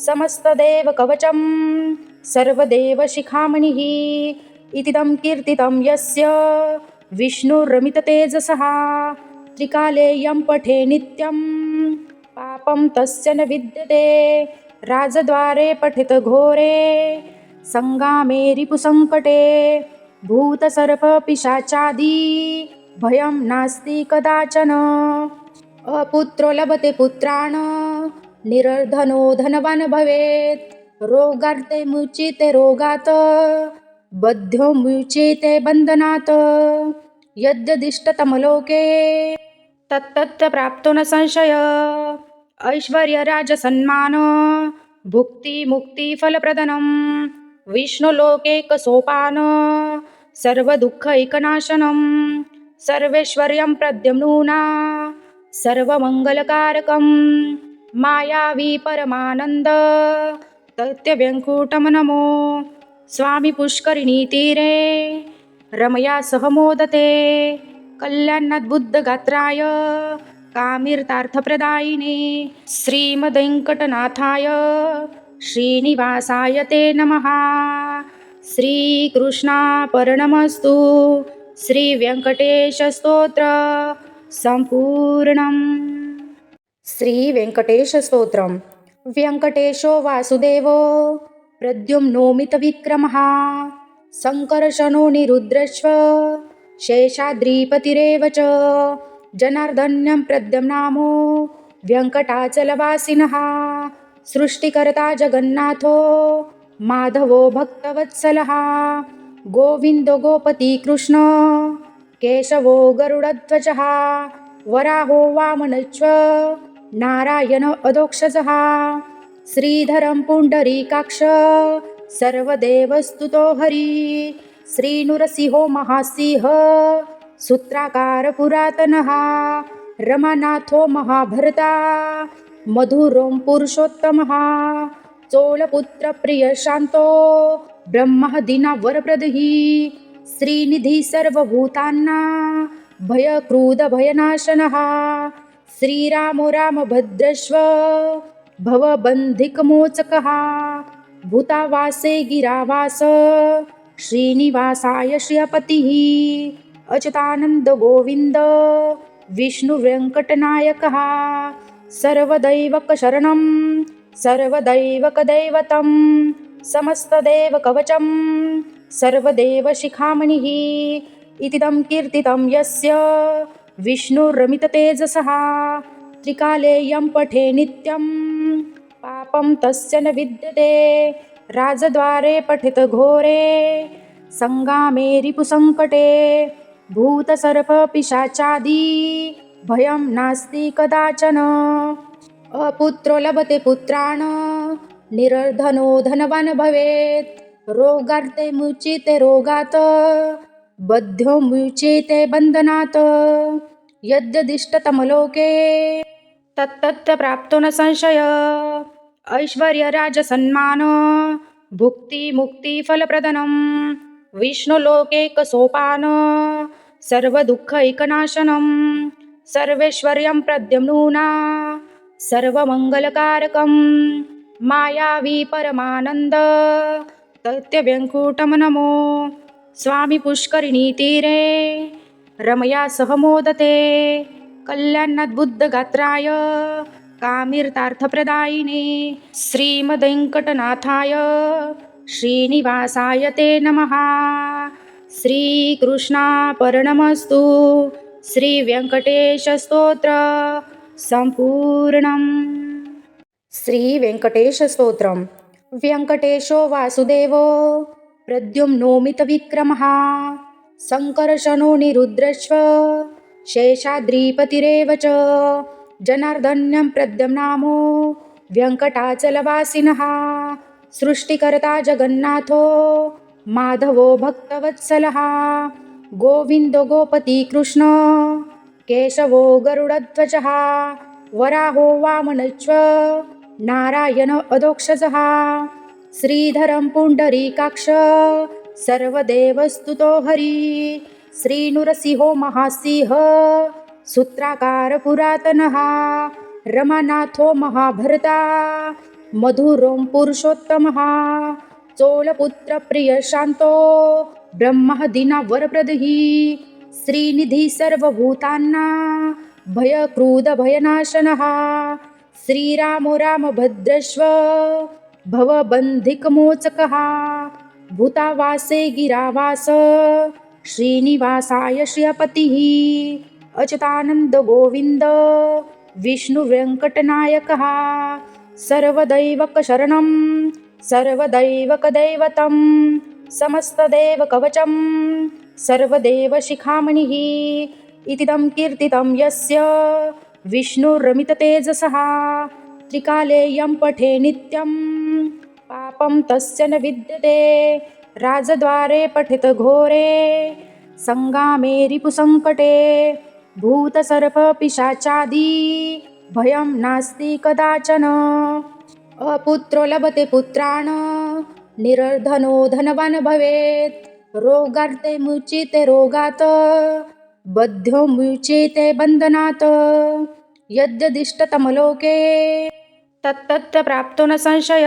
समस्तदेवकवचं सर्वदेवशिखामणिः इतीदं कीर्तितं यस्य विष्णुरमिततेजसः त्रिकाले यं पठे नित्यं पापं तस्य न विद्यते राजद्वारे पठित घोरे संगामे रिपुसंकटे भूतसर्पपिशाचादि भयं नास्ति कदाचन अपुत्रो लभते पुत्रान् निर्धनो धनवान् भवेत् रोगार्ते मुच्यते रोगात् बद्धो मुच्यते बन्धनात् यद्यदिष्टतमलोके तत्तत् प्राप्तो न संशय ऐश्वर्यराजसन्मान भुक्तिमुक्तिफलप्रदनं विष्णुलोकैकसोपान सर्वदुःखैकनाशनं सर्वेश्वर्यं प्रद्युम्ना सर्वमङ्गलकारकं मायावी परमानन्द तत्यव्यङ्कुटं नमो स्वामी पुष्करिणीतीरे रमया सह मोदते कल्याणद्बुद्धगात्राय कामिर्तार्थप्रदायिने श्रीमद्वेङ्कटनाथाय श्रीनिवासाय ते नमः. श्रीकृष्णार्पणमस्तु. श्रीव्यङ्कटेशस्तोत्र सम्पूर्णम्. श्रीवेङ्कटेशस्तोत्रम्. व्यङ्कटेशो वासुदेवो प्रद्युम्नोमितविक्रमः सङ्कर्षणो निरुद्रश्व शेषाद्रिपतिरेव च जनार्दन्यं प्रद्युम्नामो व्यङ्कटाचलवासिनः सृष्टिकर्ता जगन्नाथो माधवो भक्तवत्सलः गोविन्दो गोपतिकृष्ण केशवो गरुडध्वजः वराहो वामनश्च नारायण अधोक्षजः श्रीधरं पुण्डरीकाक्ष सर्वदेवस्तुतो हरि श्रीनृसिंहो महासिंह सूत्राकार पुरातनः रमानाथो महाभर्ता मधुरो पुरुषोत्तमः चोलपुत्रप्रियशान्तो ब्रह्मादीनां श्रीनिधि सर्वभूतानां भयक्रोधभयनाशनः श्रीरामो रामभद्रश्व भवबन्धिकमोचकः भूतावासे गिरावास श्रीनिवासाय श्रियपतिः अच्युतानन्द गोविन्द विष्णुवेङ्कटनायकः सर्वदैवकशरणं सर्वदैवकदैवतं समस्तदेवकवचं सर्वदेवशिखामणिः इतीदं कीर्तितं यस्य विष्णुरमिततेजसः त्रिकाले यं पठे नित्यं पापं तस्य न विद्यते राजद्वारे पठित घोरे संगामे रिपुसङ्कटे भूतसर्पपिशाचादि भयं नास्ति कदाचन अपुत्रो लभते पुत्रान् निर्धनो धनवान् भवेत् रोगार्ते मुच्यते रोगात् बद्धो मुच्यते बन्धनात् यद्यदिष्टतमलोके तत्तत्र प्राप्तो न संशय ऐश्वर्यराजसन्मान भुक्तिमुक्तिफलप्रदनं विष्णुलोकैकसोपान सर्वदुःखैकनाशनं सर्वेश्वर्यं प्रद्युम्ना सर्वमङ्गलकारकं मायावी परमानन्द तत्यव्यङ्कुटं नमो स्वामी पुष्करिणीतीरे रमया सह मोदते कल्याणाद्बुद्धगात्राय कामिर्तार्थप्रदायिने श्रीमद्वेङ्कटनाथाय श्रीनिवासाय ते नमः. श्रीकृष्णार्पणमस्तु. श्रीव्यङ्कटेशस्तोत्र सम्पूर्णम्. श्रीवेङ्कटेशस्तोत्रम्. व्यङ्कटेशो वासुदेवो प्रद्युम्नोमितविक्रमः सङ्कर्षणो निरुद्रश्व शेषाद्रिपतिरेव च जनार्दन्यं प्रद्युम्नामो व्यङ्कटाचलवासिनः सृष्टिकर्ता जगन्नाथो माधवो भक्तवत्सलः गोविन्दो गोपतिकृष्ण केशवो गरुडध्वजः वराहो वामनश्च नारायण अधोक्षजः श्रीधरं पुण्डरीकाक्ष सर्वदेवस्तुतो हरि श्रीनृसिंहो महासिंह सूत्राकार पुरातनः रमानाथो महाभर्ता मधुरो पुरुषोत्तमः चोलपुत्रप्रियशान्तो ब्रह्मादीनां श्रीनिधि सर्वभूतानां भयक्रोधभयनाशनः श्रीरामो रामभद्रश्व भवबन्धिकमोचकः भूतावासे गिरावास श्रीनिवासाय श्रियपतिः अच्युतानन्द गोविन्द विष्णुवेङ्कटनायकः सर्वदैवकशरणं सर्वदैवकदैवतं समस्तदेवकवचं सर्वदेवशिखामणिः इतीदं कीर्तितं यस्य विष्णुरमिततेजसः त्रिकाले यं पठे नित्यं पापं तस्य न विद्यते राजद्वारे पठित घोरे संगामे रिपुसङ्कटे भूतसर्पपिशाचादि भयं नास्ति कदाचन अपुत्रो लभते पुत्रान् निर्धनो धनवान् भवेत् रोगार्ते मुच्यते रोगात् बद्धो मुच्यते बन्धनात् यद्यदिष्टतमलोके तत्तत्र प्राप्तो न संशय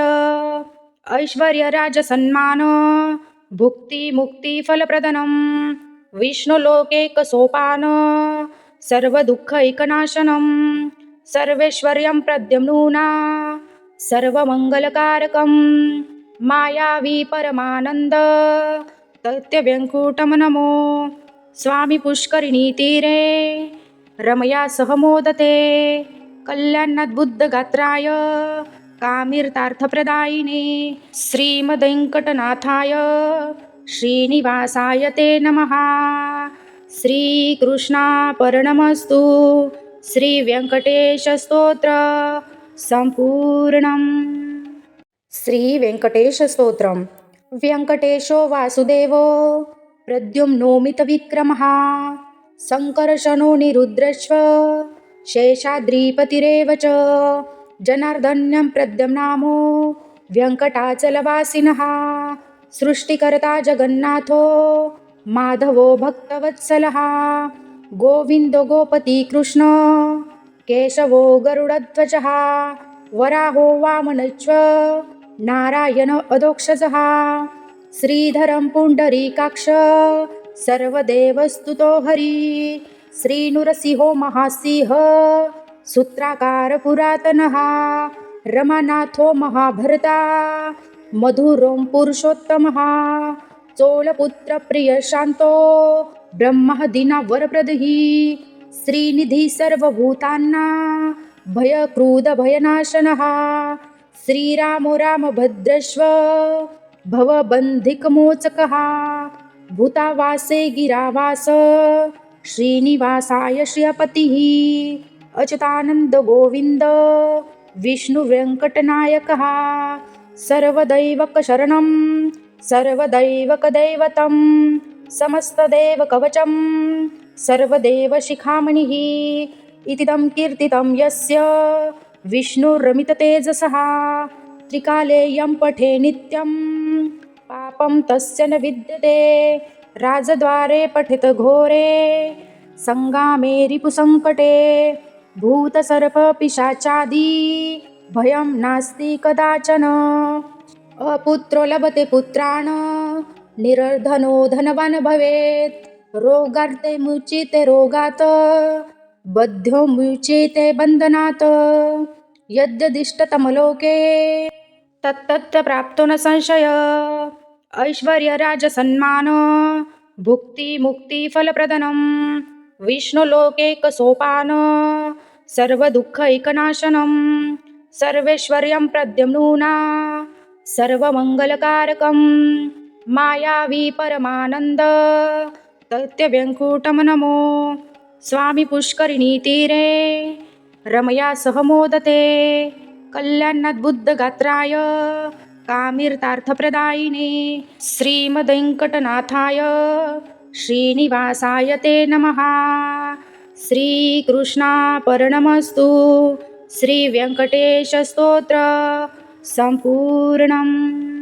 ऐश्वर्यराजसन्मान भुक्तिमुक्तिफलप्रदनं विष्णुलोकैकसोपान सर्वदुःखैकनाशनं सर्वेश्वर्यं प्रद्युम्ना सर्वमङ्गलकारकं मायावी परमानन्द दैत्यव्यङ्कुटं नमो स्वामी पुष्करिणी तीरे रमया सह मोदते कल्याणाद्बुद्धगात्राय कामिर्तार्थप्रदायिने श्रीमद्वेङ्कटनाथाय श्रीनिवासाय ते नमः. श्रीकृष्णार्पणमस्तु. श्रीव्यंकटेशस्तोत्र संपूर्णम्. श्रीवेङ्कटेशस्तोत्रम्. व्यङ्कटेशो वासुदेवो प्रद्युम्नोमितविक्रमः सङ्कर्षणो निरुद्रश्व शेषाद्रिपतिरेव च जनार्दन्यं प्रद्युम्नामो व्यङ्कटाचलवासिनः सृष्टिकर्ता जगन्नाथो माधवो भक्तवत्सलः गोविन्दो गोपति कृष्ण केशवो गरुडध्वजः वराहो वामनश्च नारायण अधोक्षजः श्रीधरं पुण्डरीकाक्ष सर्वदेवस्तुतो हरि श्रीनृसिंहो महासिंह सूत्राकार पुरातनः रमानाथो महाभर्ता मधुरो पुरुषोत्तमः चोलपुत्रप्रियशान्तो ब्रह्मदीनावरप्रदः श्रीनिधि सर्वभूतानां भयक्रोधभयनाशनः श्रीरामो रामभद्रश्व भवबन्धिकमोचकः भूतावासे गिरावास श्रीनिवासाय श्रियपतिः अच्युतानन्द गोविन्द विष्णुवेङ्कटनायकः सर्वदैवकशरणं सर्वदैवकदैवतं समस्तदेवकवचं सर्वदेवशिखामणिः इतीदं कीर्तितं यस्य विष्णुरमिततेजसः त्रिकालेयं पठे नित्यं पापं तस्य न विद्यते राजद्वारे पठित घोरे संगामे रिपुसङ्कटे भूतसर्पपिशाचादि भयं नास्ति कदाचन अपुत्रो लभते पुत्रान् निर्धनो धनवान् भवेत् रोगार्ते मुच्यते रोगात् बद्धो मुच्यते बन्धनात् यद्यदिष्टतमलोके तत्तत्र प्राप्तो न संशय ऐश्वर्यराजसन्मान भुक्तिमुक्तिफलप्रदनं विष्णुलोकैकसोपान सर्वदुःखैकनाशनं सर्वेश्वर्यं प्रद्युम्ना सर्वमङ्गलकारकं मायावी परमानन्द दैत्यव्यङ्कुटं नमो स्वामी पुष्करिणी तीरे रमया सह मोदते कल्याणाद्बुद्धगात्राय कामिर्तार्थप्रदायिने श्रीमद्वेङ्कटनाथाय श्रीनिवासाय ते नमः. श्रीकृष्णार्पणमस्तु. श्रीव्यङ्कटेशस्तोत्र संपूर्णम्.